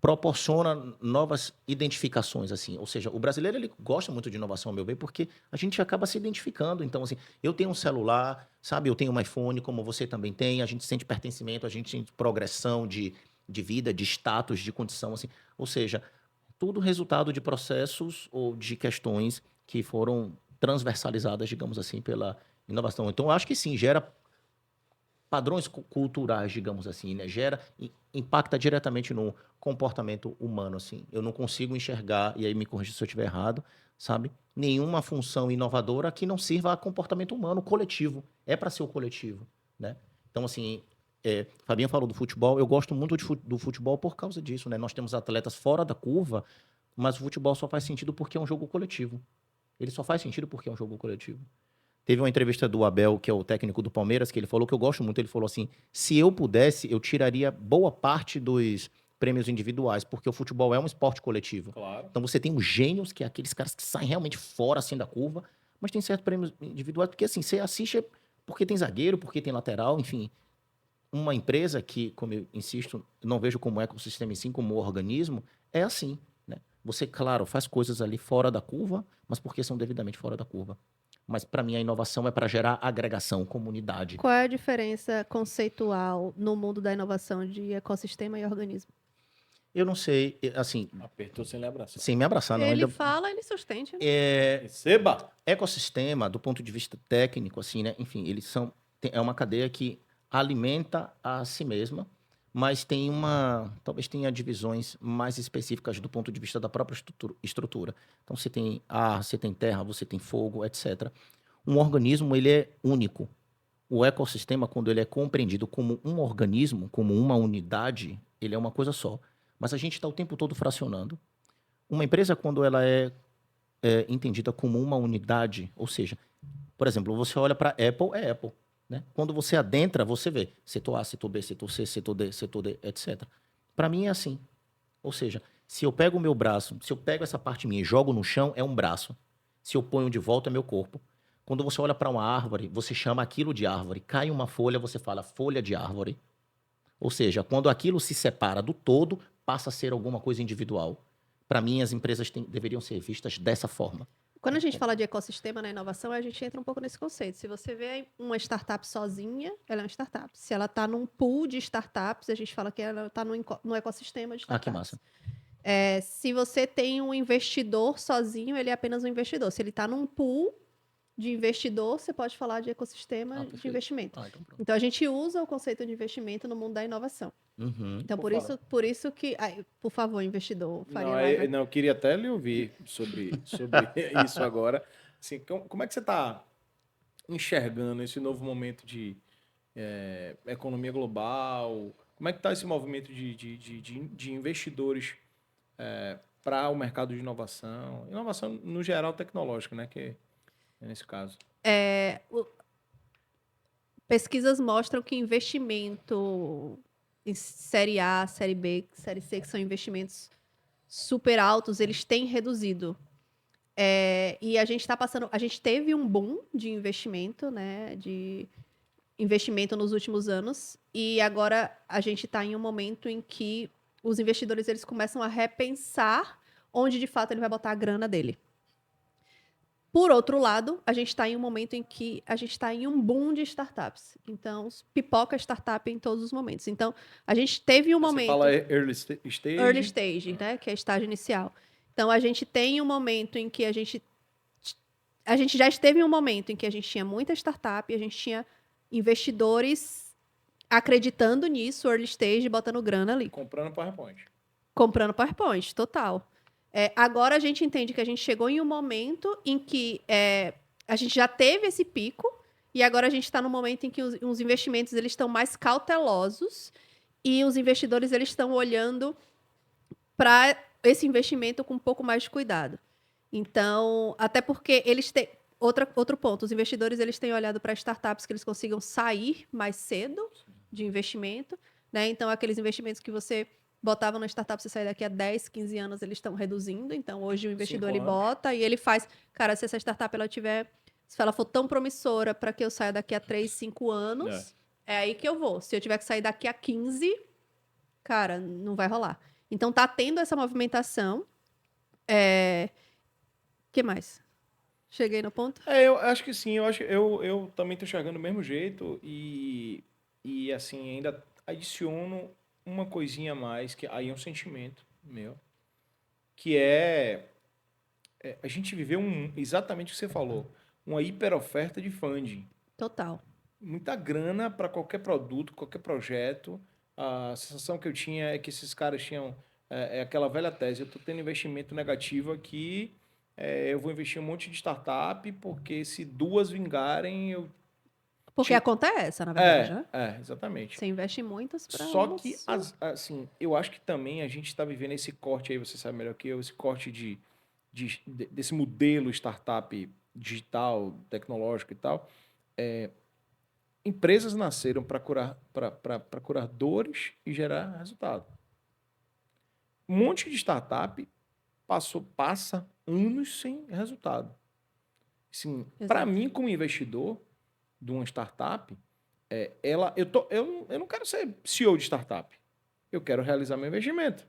proporciona novas identificações, assim. Ou seja, o brasileiro ele gosta muito de inovação, ao meu ver, porque a gente acaba se identificando. Então, assim, eu tenho um celular, sabe? Eu tenho um iPhone, como você também tem. A gente sente pertencimento, a gente sente progressão de vida, de status, de condição, assim. Ou seja, tudo resultado de processos ou de questões que foram transversalizadas, digamos assim, pela inovação. Então, eu acho que sim, gera padrões culturais, digamos assim, né? Impacta diretamente no comportamento humano, assim. Eu não consigo enxergar, e aí me corrija se eu estiver errado, sabe? Nenhuma função inovadora que não sirva a comportamento humano coletivo. É para ser o coletivo, né? Então, assim, Fabinho falou do futebol, eu gosto muito do futebol por causa disso, né? Nós temos atletas fora da curva, mas o futebol só faz sentido porque é um jogo coletivo. Ele só faz sentido porque é um jogo coletivo. Teve uma entrevista do Abel, que é o técnico do Palmeiras, que ele falou que eu gosto muito. Ele falou assim: se eu pudesse, eu tiraria boa parte dos prêmios individuais, porque o futebol é um esporte coletivo. Claro. Então você tem os gênios, que é aqueles caras que saem realmente fora assim da curva, mas tem certos prêmios individuais, porque assim, você assiste porque tem zagueiro, porque tem lateral, enfim. Uma empresa que, como eu insisto, não vejo como ecossistema e sim como organismo, é assim, né? Você, claro, faz coisas ali fora da curva, mas porque são devidamente fora da curva. Mas para mim a inovação é para gerar agregação, comunidade. Qual é a diferença conceitual no mundo da inovação de ecossistema e organismo? Eu não sei, assim, Apertou sem lhe abraçar. sem me abraçar, não. Ele Ainda fala, ele sustente, né? Receba! ecossistema, do ponto de vista técnico, assim, né? Enfim, é uma cadeia que alimenta a si mesma, mas talvez tenha divisões mais específicas do ponto de vista da própria estrutura. Então, você tem ar, você tem terra, você tem fogo, etc. Um organismo, ele é único. O ecossistema, quando ele é compreendido como um organismo, como uma unidade, ele é uma coisa só. Mas a gente está o tempo todo fracionando. Uma empresa, quando ela é entendida como uma unidade, ou seja, por exemplo, você olha para Apple, é Apple. Né? Quando você adentra, você vê setor A, setor B, setor C, setor D, etc. Para mim é assim. Ou seja, se eu pego o meu braço, se eu pego essa parte minha e jogo no chão, é um braço. Se eu ponho de volta, é meu corpo. Quando você olha para uma árvore, você chama aquilo de árvore. Cai uma folha, você fala folha de árvore. Ou seja, quando aquilo se separa do todo, passa a ser alguma coisa individual. Para mim, as empresas deveriam ser vistas dessa forma. Quando a gente fala de ecossistema na inovação, a gente entra um pouco nesse conceito. Se você vê uma startup sozinha, ela é uma startup. Se ela está num pool de startups, a gente fala que ela está no ecossistema de startups. Ah, que massa. Se você tem um investidor sozinho, ele é apenas um investidor. Se ele está num pool de investidor, você pode falar de ecossistema de investimento. Então, a gente usa o conceito de investimento no mundo da inovação. Uhum. Então, por isso que... por favor, investidor. Eu queria até lhe ouvir sobre isso agora. Assim, como é que você está enxergando esse novo momento de economia global? Como é que está esse movimento de investidores para o mercado de inovação? Inovação, no geral, tecnológica, né? Que é nesse caso. Pesquisas mostram que investimento em série A, série B, série C, que são investimentos super altos, eles têm reduzido. E a gente teve um boom de investimento, né? De investimento nos últimos anos, e agora a gente está em um momento em que os investidores eles começam a repensar onde de fato ele vai botar a grana dele. Por outro lado, a gente está em um momento em que a gente está em um boom de startups. Então, pipoca startup em todos os momentos. Então, a gente teve um momento... Você fala early stage? Early stage, né? Que é estágio inicial. Então, a gente tem um momento em que a gente já esteve em um momento em que a gente tinha muita startup, a gente tinha investidores acreditando nisso, early stage, botando grana ali. Comprando PowerPoint. Comprando PowerPoint, total. Agora a gente entende que a gente chegou em um momento em que a gente já teve esse pico e agora a gente está no momento em que os investimentos eles estão mais cautelosos e os investidores eles estão olhando para esse investimento com um pouco mais de cuidado. Então, até porque eles têm... Outro ponto, os investidores eles têm olhado para startups que eles consigam sair mais cedo de investimento, né? Então, aqueles investimentos que você botava na startup, você sair daqui a 10, 15 anos, eles estão reduzindo. Então, hoje o investidor ele bota e ele faz... Cara, se essa startup ela for tão promissora para que eu saia daqui a 3, 5 anos, é aí que eu vou. Se eu tiver que sair daqui a 15, cara, não vai rolar. Então tá tendo essa movimentação. Que mais? Cheguei no ponto? Eu acho que sim, eu também tô enxergando do mesmo jeito e assim, ainda adiciono uma coisinha a mais, que aí é um sentimento meu, que a gente viveu exatamente o que você falou, uma hiperoferta de funding. Total. Muita grana para qualquer produto, qualquer projeto. A sensação que eu tinha é que esses caras tinham aquela velha tese, eu estou tendo investimento negativo aqui, eu vou investir um monte de startup, porque se duas vingarem, eu... Porque a conta é essa, na verdade, né? Exatamente. Você investe em muitas para Só que, assim, eu acho que também a gente está vivendo esse corte aí, você sabe melhor que eu, esse corte desse modelo startup digital, tecnológico e tal. Empresas nasceram para curar dores e gerar resultado. Um monte de startup passa anos sem resultado. Assim, para Exato. mim, como investidor de uma startup, eu não quero ser CEO de startup. Eu quero realizar meu investimento.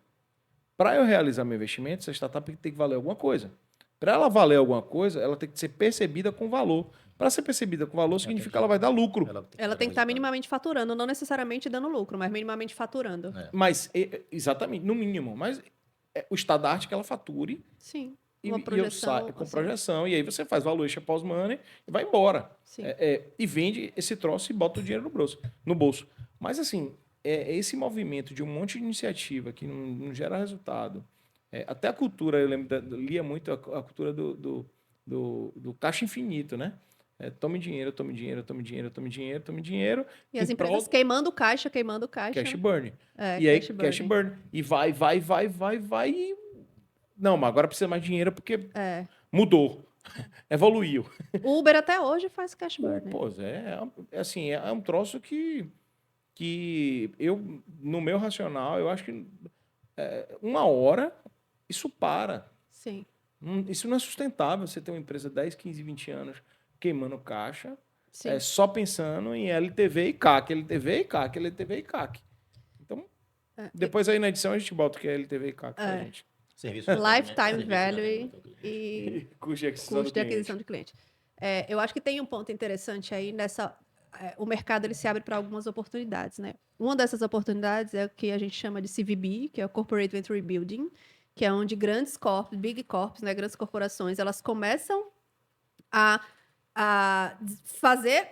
Para eu realizar meu investimento, essa startup tem que valer alguma coisa. Para ela valer alguma coisa, ela tem que ser percebida com valor. Para ser percebida com valor, significa que ela vai dar lucro. Ela tem que estar minimamente faturando, não necessariamente dando lucro, mas minimamente faturando. Mas, exatamente, no mínimo. Mas o estado da arte é que ela fature Sim. e Uma eu projeção. saio com assim. projeção. E aí você faz valuation pós-money e vai embora. Sim. E vende esse troço e bota o dinheiro no bolso. Mas, assim, esse movimento de um monte de iniciativa que não gera resultado. Até a cultura, eu lembro, lia muito a cultura do caixa infinito, né? Tome dinheiro, tome dinheiro, tome dinheiro, tome dinheiro, tome dinheiro. E as em prol empresas queimando caixa. cash burn. É, E aí, cash cash burn. burn. E vai. E... Não, mas agora precisa mais dinheiro porque mudou. Evoluiu. O Uber até hoje faz cash burn. Pô, assim, é um troço que eu, no meu racional, eu acho que uma hora isso para. Sim. Isso não é sustentável, você ter uma empresa 10, 15, 20 anos queimando caixa, Sim. só pensando em LTV e CAC, LTV e CAC, LTV e CAC. Então, depois aí na edição a gente bota o que é LTV e CAC pra gente. Serviço Lifetime serviço value e e Custo de aquisição custo de aquisição de cliente. Eu acho que tem um ponto interessante aí nessa. O mercado ele se abre para algumas oportunidades, né? Uma dessas oportunidades é o que a gente chama de CVB, que é o Corporate Venture Building, que é onde grandes corpos, big corps, né, grandes corporações, elas começam a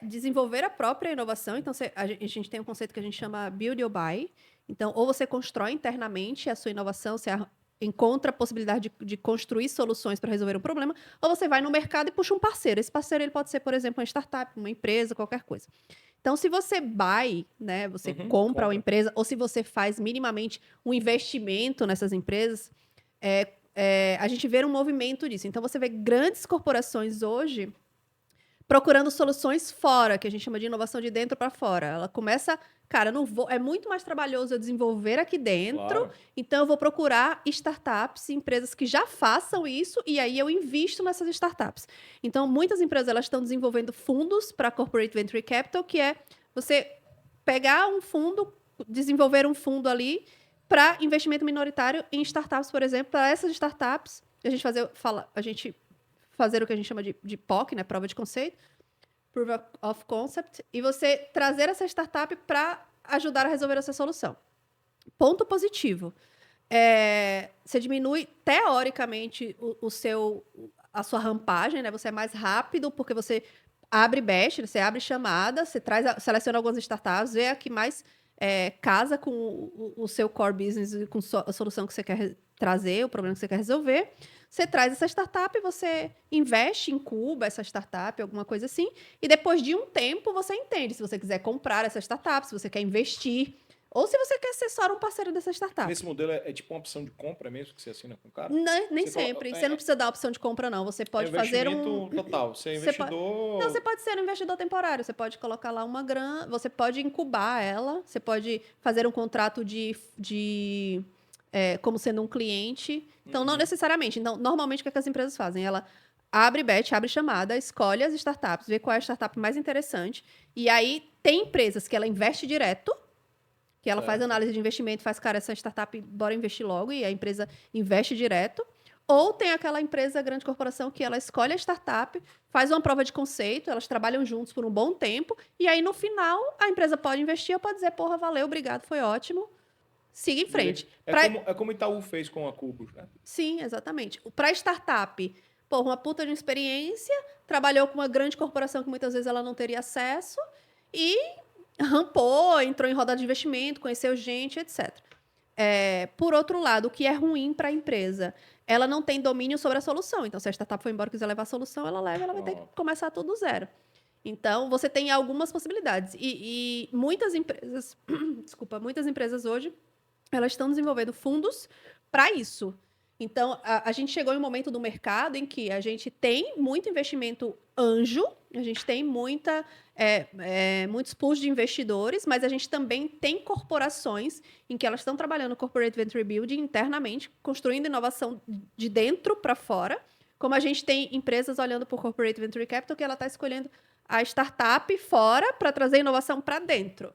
desenvolver a própria inovação. Então, a gente tem um conceito que a gente chama build or buy. Então, ou você constrói internamente a sua inovação, você encontra a possibilidade de construir soluções para resolver um problema, ou você vai no mercado e puxa um parceiro. Esse parceiro ele pode ser, por exemplo, uma startup, uma empresa, qualquer coisa. Então, se você buy, né, você compra uma empresa, ou se você faz minimamente um investimento nessas empresas, a gente vê um movimento disso. Então, você vê grandes corporações hoje procurando soluções fora, que a gente chama de inovação de dentro para fora. Ela começa, cara, é muito mais trabalhoso eu desenvolver aqui dentro, Claro. então eu vou procurar startups, empresas que já façam isso, e aí eu invisto nessas startups. Então, muitas empresas elas estão desenvolvendo fundos para Corporate Venture Capital, que é você pegar um fundo, desenvolver um fundo ali para investimento minoritário em startups, por exemplo, para essas startups, a gente fazer o que a gente chama de POC, né? Prova de conceito, Proof of Concept, e você trazer essa startup para ajudar a resolver essa solução. Ponto positivo. Você diminui, teoricamente, a sua rampagem, né? Você é mais rápido, porque você abre batch, você abre chamada, você seleciona algumas startups, vê a que mais casa com o seu core business, com a solução que você quer trazer, o problema que você quer resolver. Você traz essa startup, você investe, incuba essa startup, alguma coisa assim, e depois de um tempo você entende se você quiser comprar essa startup, se você quer investir, ou se você quer ser só um parceiro dessa startup. Nesse modelo é tipo uma opção de compra mesmo que você assina com o cara? Nem sempre. Você não precisa dar opção de compra, não. Você pode fazer um... total. Você é investidor... Não, você pode ser um investidor temporário. Você pode colocar lá uma grana, você pode incubar ela, você pode fazer um contrato como sendo um cliente. Então, não necessariamente. Então, normalmente, o que as empresas fazem? abre bet, abre chamada, escolhe as startups, vê qual é a startup mais interessante. E aí tem empresas que ela investe direto, que ela faz Certo. análise de investimento, faz, cara, essa startup, bora investir logo, e a empresa investe direto. Ou tem aquela empresa, grande corporação, que ela escolhe a startup, faz uma prova de conceito, elas trabalham juntos por um bom tempo, e aí no final a empresa pode investir ou pode dizer, porra, valeu, obrigado, foi ótimo, siga em frente. É como o Itaú fez com a Cubus, né? Sim, exatamente. Para startup, pô, uma puta de experiência, trabalhou com uma grande corporação que muitas vezes ela não teria acesso e rampou, entrou em roda de investimento, conheceu gente, etc. Por outro lado, o que é ruim para a empresa? Ela não tem domínio sobre a solução. Então, se a startup for embora e quiser levar a solução, ela leva, ela vai ter que começar tudo do zero. Então, você tem algumas possibilidades. E muitas empresas, desculpa, muitas empresas hoje, elas estão desenvolvendo fundos para isso. Então, a gente chegou em um momento do mercado em que a gente tem muito investimento anjo, a gente tem muitos pools de investidores, mas a gente também tem corporações em que elas estão trabalhando corporate venture building internamente, construindo inovação de dentro para fora, como a gente tem empresas olhando por corporate venture capital que ela está escolhendo a startup fora para trazer inovação para dentro.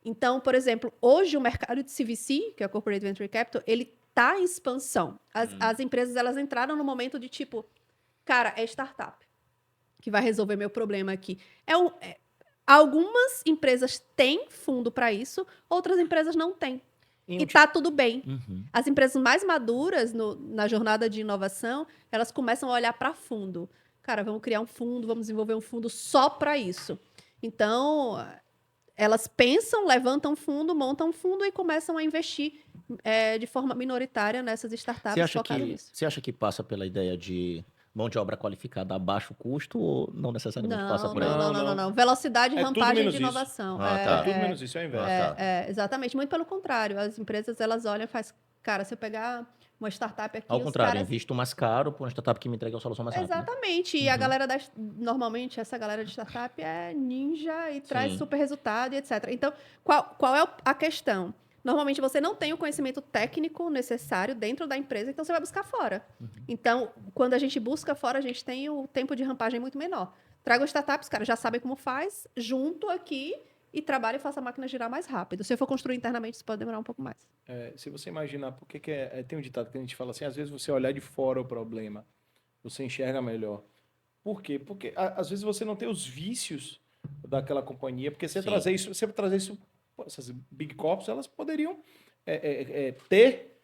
Então, por exemplo, hoje o mercado de CVC, que é o Corporate Venture Capital, ele está em expansão. As empresas, elas entraram no momento de tipo, cara, é startup que vai resolver meu problema aqui. Algumas empresas têm fundo para isso, outras empresas não têm. E tá tudo bem. Uhum. As empresas mais maduras na jornada de inovação, elas começam a olhar para fundo. Cara, vamos criar um fundo, vamos desenvolver um fundo só para isso. Então, elas pensam, levantam fundo, montam fundo e começam a investir de forma minoritária nessas startups focadas nisso. Você acha que passa pela ideia de mão de obra qualificada a baixo custo ou não necessariamente passa Não, por aí? não. Velocidade e É tudo rampagem menos de isso. inovação. Ah, É tá. tudo menos isso, é o inverso. Ah, tá. Exatamente. Muito pelo contrário. As empresas, elas olham e fazem... Cara, se eu pegar uma startup aqui, Ao os contrário, caras... invisto mais caro por uma startup que me entrega a solução mais rápida. Exatamente. E a galera normalmente essa galera de startup é ninja e traz super resultado e etc. Então, qual é a questão? Normalmente você não tem o conhecimento técnico necessário dentro da empresa, então você vai buscar fora. Então, quando a gente busca fora, a gente tem o tempo de rampagem muito menor. Traga startups, cara, já sabem como faz, junto aqui e trabalha e faça a máquina girar mais rápido. Se eu for construir internamente, isso pode demorar um pouco mais. Se você imaginar, por que tem um ditado que a gente fala assim, às vezes você olhar de fora o problema, você enxerga melhor. Por quê? Porque às vezes você não tem os vícios daquela companhia, porque você trazer isso, pô, essas big corps, elas poderiam ter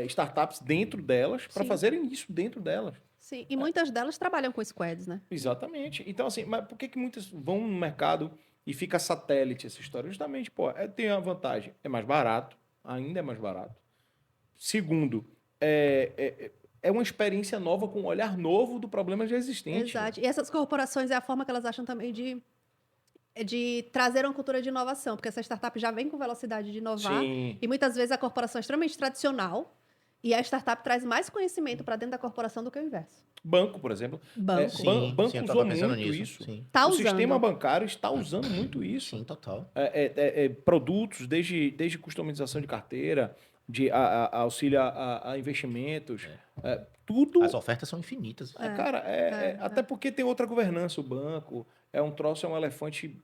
startups dentro delas para Sim. fazerem isso dentro delas. Sim, e muitas delas trabalham com squads, né? Exatamente. Então, assim, mas por que muitas vão no mercado e fica satélite essa história? Justamente, pô, tem a vantagem, é mais barato, ainda é mais barato. Segundo, é uma experiência nova com um olhar novo do problema já existente. Exato. E essas corporações é a forma que elas acham também de trazer uma cultura de inovação, porque essa startup já vem com velocidade de inovar. Sim. E muitas vezes a corporação é extremamente tradicional e a startup traz mais conhecimento para dentro da corporação do que o inverso. Banco, por exemplo. Banco. Banco eu usou tava pensando muito nisso. isso. Sim, Tá O usando. sistema bancário está usando muito isso. sim, total. Produtos, desde customização de carteira, de auxílio a investimentos, tudo. As ofertas são infinitas. Cara, até porque tem outra governança, o banco. É um elefante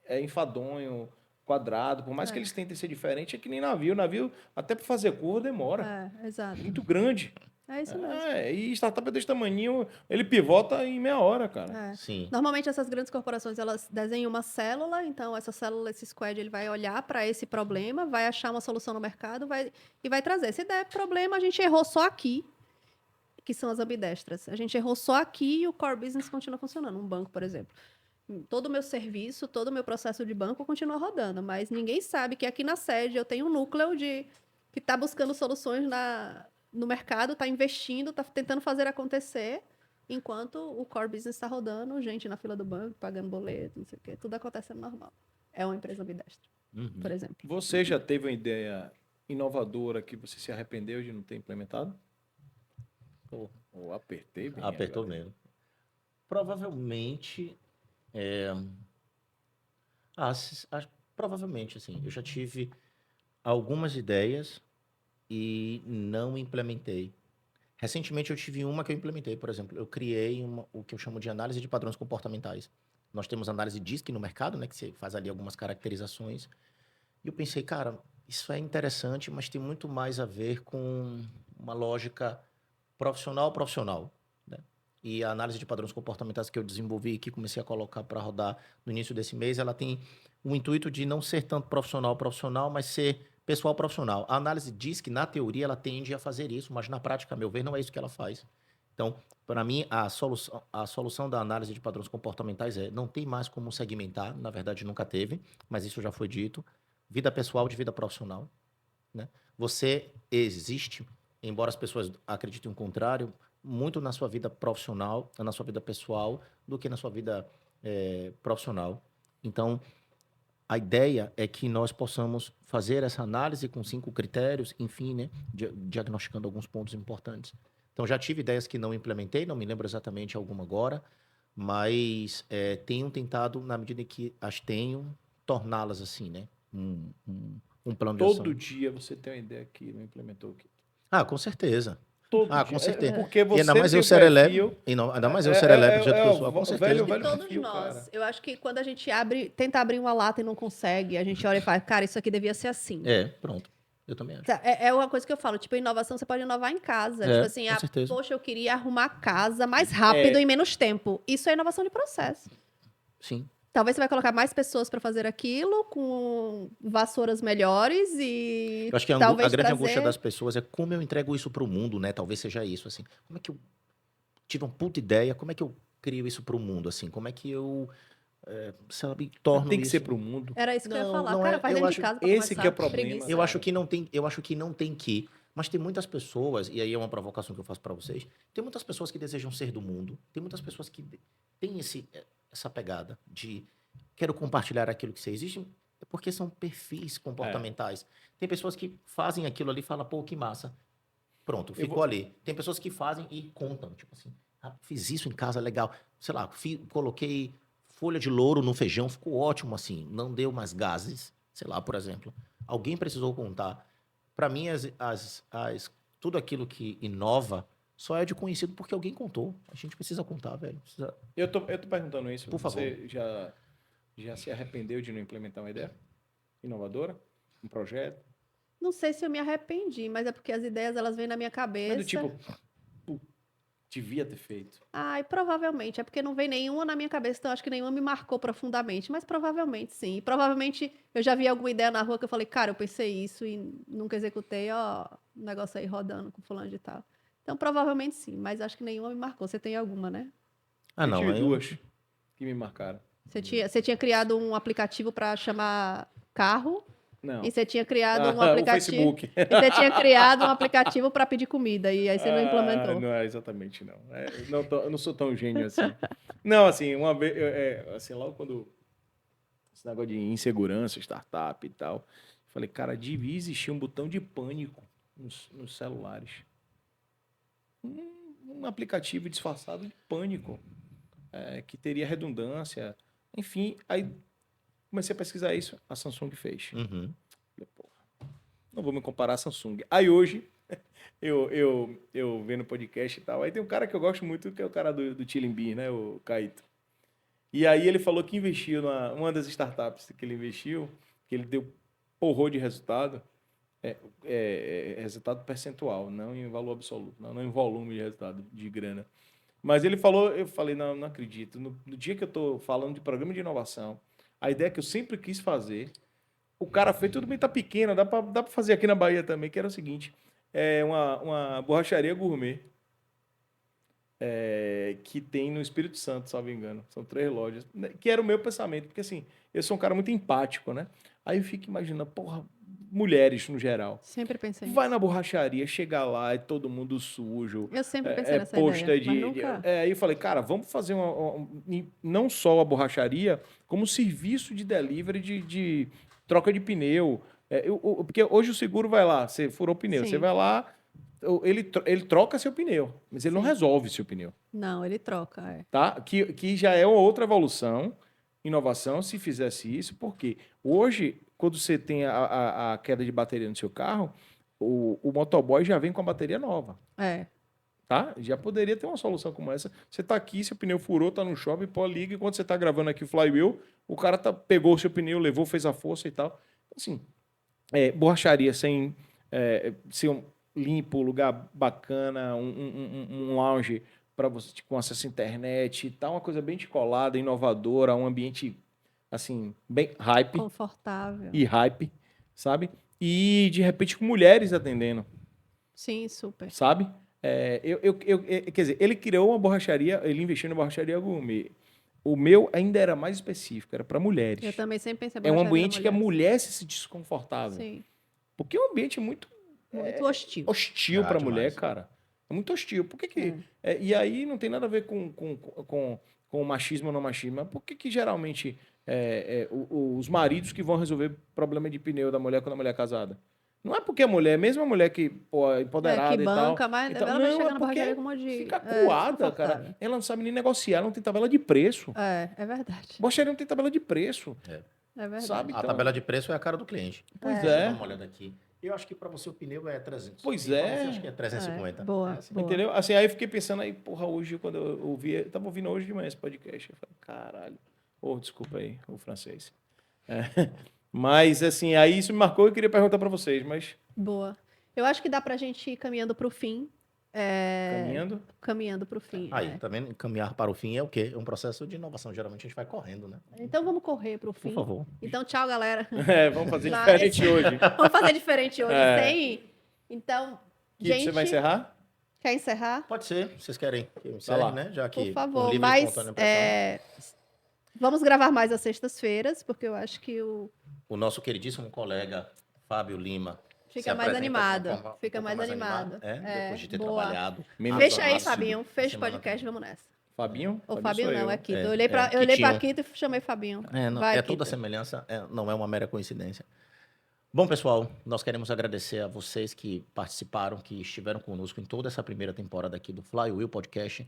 enfadonho, quadrado. Por mais que eles tentem ser diferente, é que nem navio. Navio, até para fazer curva, demora. Exato. Muito grande. É isso mesmo. E startup é desse tamanhinho, ele pivota em meia hora, cara. Sim. Normalmente essas grandes corporações elas desenham uma célula, então essa célula, esse squad, ele vai olhar para esse problema, vai achar uma solução no mercado, e vai trazer. Se der problema, a gente errou só aqui, que são as ambidestras. A gente errou só aqui e o core business continua funcionando. Um banco, por exemplo. Todo o meu serviço, todo o meu processo de banco continua rodando, mas ninguém sabe que aqui na sede eu tenho um núcleo que está buscando soluções no mercado, está investindo, está tentando fazer acontecer, enquanto o core business está rodando, gente na fila do banco, pagando boleto, não sei o quê, tudo acontecendo normal. É uma empresa ambidestra, por exemplo. Você já teve uma ideia inovadora que você se arrependeu de não ter implementado? Ou apertei bem Apertou agora. mesmo. Provavelmente. Provavelmente, assim. Eu já tive algumas ideias e não implementei. Recentemente eu tive uma que eu implementei, por exemplo, eu criei o que eu chamo de análise de padrões comportamentais. Nós temos análise DISC no mercado, né, que você faz ali algumas caracterizações. E eu pensei, cara, isso é interessante, mas tem muito mais a ver com uma lógica profissional, né? E a análise de padrões comportamentais que eu desenvolvi e que comecei a colocar para rodar no início desse mês, ela tem o intuito de não ser tanto profissional, mas ser pessoal profissional. A análise diz que, na teoria, ela tende a fazer isso, mas na prática, a meu ver, não é isso que ela faz. Então, para mim, a solução da análise de padrões comportamentais não tem mais como segmentar, na verdade nunca teve, mas isso já foi dito. Vida pessoal de vida profissional, né? Você existe, embora as pessoas acreditem o contrário, muito na sua vida profissional, na sua vida pessoal, do que na sua vida profissional. Então, a ideia é que nós possamos fazer essa análise com 5 critérios, enfim, né, diagnosticando alguns pontos importantes. Então, já tive ideias que não implementei, não me lembro exatamente alguma agora, mas tenho tentado, na medida em que as tenho, torná-las assim, né, um plano de ação. Todo dia você tem uma ideia que não implementou aqui. Ah, com certeza. Todo Ah, dia. com certeza. Porque você Ainda mais tem eu o ser perfil... ainda mais eu ser do jeito que eu sou, com velho, certeza. velho Todos perfil, nós. cara. Eu acho que quando a gente tenta abrir uma lata e não consegue, a gente olha e fala, cara, isso aqui devia ser assim. Pronto. Eu também acho. É uma coisa que eu falo, tipo, inovação você pode inovar em casa. Tipo assim, com certeza. poxa, eu queria arrumar a casa mais rápido em menos tempo. Isso é inovação de processo. Sim. Talvez você vai colocar mais pessoas para fazer aquilo, com vassouras melhores e Eu acho que a talvez grande trazer... angústia das pessoas é como eu entrego isso para o mundo, né? Talvez seja isso, assim. Como é que eu tive uma puta ideia, como é que eu crio isso para o mundo, assim? Como é que eu, sabe, torno Tem que isso... ser pro mundo. Era isso que eu ia Não, falar. não Cara, é. faz Eu dentro acho de casa pra esse começar. que é o problema. Preguiça. Eu acho que não tem que, mas tem muitas pessoas, e aí é uma provocação que eu faço para vocês, tem muitas pessoas que desejam ser do mundo, tem muitas pessoas que têm essa pegada de quero compartilhar aquilo que você existe, é porque são perfis comportamentais. Tem pessoas que fazem aquilo ali e falam, pô, que massa. Pronto, ficou ali. Tem pessoas que fazem e contam, tipo assim, fiz isso em casa, legal. Sei lá, coloquei folha de louro no feijão, ficou ótimo assim, não deu mais gases, sei lá, por exemplo. Alguém precisou contar. Para mim, tudo aquilo que inova só é de conhecido porque alguém contou. A gente precisa contar, velho. Eu tô perguntando isso. Por favor. Você já se arrependeu de não implementar uma ideia inovadora? Um projeto? Não sei se eu me arrependi, mas é porque as ideias elas vêm na minha cabeça. Mas do tipo, pô, devia ter feito. Ai, provavelmente. É porque não vem nenhuma na minha cabeça, então acho que nenhuma me marcou profundamente. Mas provavelmente sim. E provavelmente eu já vi alguma ideia na rua que eu falei, cara, eu pensei isso e nunca executei, ó, um negócio aí rodando com fulano de tal. Então provavelmente sim, mas acho que nenhuma me marcou. Você tem alguma, né? Eu tive duas que me marcaram. Você tinha criado um aplicativo para chamar carro? Não. E você tinha criado um O aplicativo. Facebook. E você tinha criado um aplicativo para pedir comida. E aí você não implementou. Não é exatamente, não. Eu não sou tão gênio assim. Não, assim, uma vez, assim, logo quando esse negócio de insegurança, startup e tal, eu falei, cara, devia existir um botão de pânico nos celulares. Um aplicativo disfarçado de pânico, que teria redundância. Enfim, aí comecei a pesquisar isso, a Samsung fez. Uhum. Falei, porra, não vou me comparar a Samsung. Aí hoje, eu vendo podcast e tal, aí tem um cara que eu gosto muito, que é o cara do Tilimbi, né, o Caíto. E aí ele falou que investiu uma das startups que ele investiu, que ele deu porrô de resultado, resultado percentual, não em valor absoluto, não em volume de resultado, de grana. Mas ele falou, eu falei, não acredito. No dia que eu estou falando de programa de inovação, a ideia que eu sempre quis fazer, o cara fez, tudo bem, tá pequena, dá pra fazer aqui na Bahia também, que era o seguinte, uma borracharia gourmet, que tem no Espírito Santo, salvo engano. São 3 lojas, que era o meu pensamento, porque assim, eu sou um cara muito empático, né? Aí eu fico imaginando, porra, mulheres no geral. Sempre pensei Vai nisso. na borracharia, chega lá, é todo mundo sujo. Eu sempre pensei nessa ideia, mas nunca... Aí eu falei, cara, vamos fazer não só a borracharia, como serviço de delivery de troca de pneu. Porque hoje o seguro vai lá, você furou o pneu, Sim. você vai lá, ele troca seu pneu, mas ele não resolve seu pneu. Não, ele troca, Tá? Que já é uma outra evolução, inovação, se fizesse isso, porque hoje, quando você tem a queda de bateria no seu carro, o motoboy já vem com a bateria nova. Tá? Já poderia ter uma solução como essa. Você tá aqui, seu pneu furou, tá no shopping, pô, liga. Enquanto você tá gravando aqui o Flywheel, o cara pegou o seu pneu, levou, fez a força e tal. Assim, borracharia sem ser limpo, lugar bacana, um lounge para você com acesso à internet e tal, uma coisa bem descolada, inovadora, um ambiente assim, bem Confortável. e hype, sabe? E de repente com mulheres atendendo, Sim, super. sabe? Quer dizer, ele criou uma borracharia, ele investiu na borracharia gourmet. O meu ainda era mais específico, era para mulheres. Eu também sempre pensei É um borracharia ambiente que a mulheres. mulher se sente desconfortável. Sim. Porque é um ambiente muito Muito hostil. hostil para a demais. mulher, cara. É muito hostil. Por que que... e aí não tem nada a ver com machismo ou não machismo. Mas por que que geralmente os maridos que vão resolver problema de pneu da mulher quando a mulher é casada? Não é porque a mulher, mesmo a mulher que pô, é empoderada que e tal... banca, mas então, ela vai não, chegar é na porque borracharia com um monte de... fica coada, cara. desconfortável. Ela não sabe nem negociar, não tem tabela de preço. É verdade. Borracharia não tem tabela de preço. É verdade. Sabe? A Então- tabela de preço é a cara do cliente. Pois Deixa eu é. dar uma olhada aqui. Eu acho que para você o pneu é 300. Pois E pra é. você acho que é 350. Boa, assim. boa. Entendeu? Assim, aí eu fiquei pensando aí, porra, hoje, quando eu ouvi, eu tava ouvindo hoje de manhã esse podcast, eu falei, caralho. Desculpa aí, o francês. Mas, assim, aí isso me marcou e eu queria perguntar pra vocês, mas Boa. Eu acho que dá pra gente ir caminhando pro fim. caminhando. Caminhando pro fim. Aí, tá vendo? Caminhar para o fim é o quê? É um processo de inovação. Geralmente a gente vai correndo, né? Então vamos correr pro fim. Por favor. Então, tchau, galera. Vamos fazer Mas- diferente hoje. Vamos fazer diferente hoje, sem... Então, Kiko, gente... você vai encerrar? Quer encerrar? Pode ser. Vocês querem que eu lá. encerre, né? Já que Por favor, por livre e mas espontânea pressão. vamos gravar mais às sextas-feiras, porque eu acho que O nosso queridíssimo colega Fábio Lima fica se mais apresenta de uma animado. forma um Fica pouco mais animado. Depois de ter boa. trabalhado. Menos Fecha aí, ácido. Fabinho. Fecha o Semana podcast, vamos nessa. Fabinho? Ou Fabinho sou não, eu. é Quito. É, eu olhei pra Quitinho. Quito e chamei Fabinho. Não, Vai, toda Quito. semelhança, não é uma mera coincidência. Bom, pessoal, nós queremos agradecer a vocês que participaram, que estiveram conosco em toda essa primeira temporada aqui do Flywheel Podcast.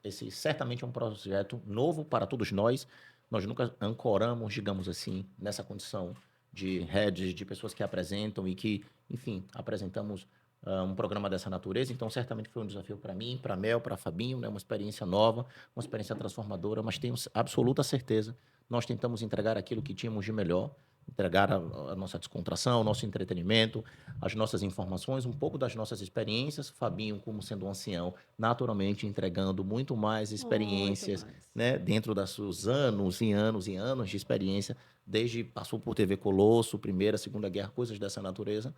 Esse certamente é um projeto novo para todos nós. Nós nunca ancoramos, digamos assim, nessa condição de heads, de pessoas que apresentam e que, enfim, apresentamos um programa dessa natureza. Então, certamente foi um desafio para mim, para Mel, para Fabinho, né? Uma experiência nova, uma experiência transformadora, mas tenho absoluta certeza, nós tentamos entregar aquilo que tínhamos de melhor, entregar a nossa descontração, o nosso entretenimento, as nossas informações, um pouco das nossas experiências. Fabinho, como sendo um ancião, naturalmente entregando muito mais experiências, Muito mais. né, dentro dos seus anos e anos e anos de experiência, desde passou por TV Colosso, Primeira, Segunda Guerra, coisas dessa natureza.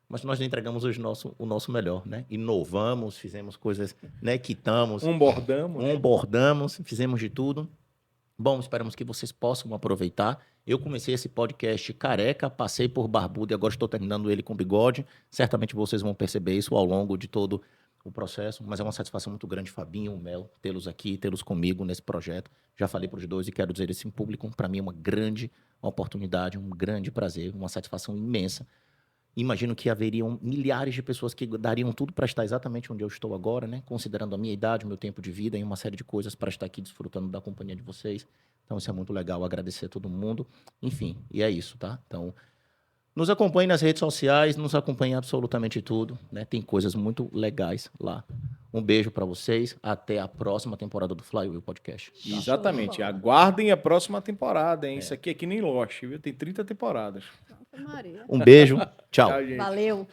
Mas nós entregamos o nosso melhor, né? Inovamos, fizemos coisas, né? Quitamos, bordamos, fizemos de tudo. Bom, esperamos que vocês possam aproveitar. Eu comecei esse podcast careca, passei por barbudo e agora estou terminando ele com bigode. Certamente vocês vão perceber isso ao longo de todo o processo, mas é uma satisfação muito grande, Fabinho, Mel, tê-los aqui, tê-los comigo nesse projeto. Já falei para os dois e quero dizer isso em público. Para mim é uma grande oportunidade, um grande prazer, uma satisfação imensa. Imagino que haveriam milhares de pessoas que dariam tudo para estar exatamente onde eu estou agora, né? Considerando a minha idade, o meu tempo de vida e uma série de coisas para estar aqui desfrutando da companhia de vocês. Então, isso é muito legal. Agradecer a todo mundo. Enfim, e é isso, tá? Então, nos acompanhe nas redes sociais, nos acompanhe em absolutamente tudo, né? Tem coisas muito legais lá. Um beijo para vocês. Até a próxima temporada do Flywheel Podcast. Show Exatamente. de bola. Aguardem a próxima temporada, hein? Isso aqui é que nem Lost, viu? Tem 30 temporadas. Ave Maria. Um beijo. Tchau. Gente. Valeu.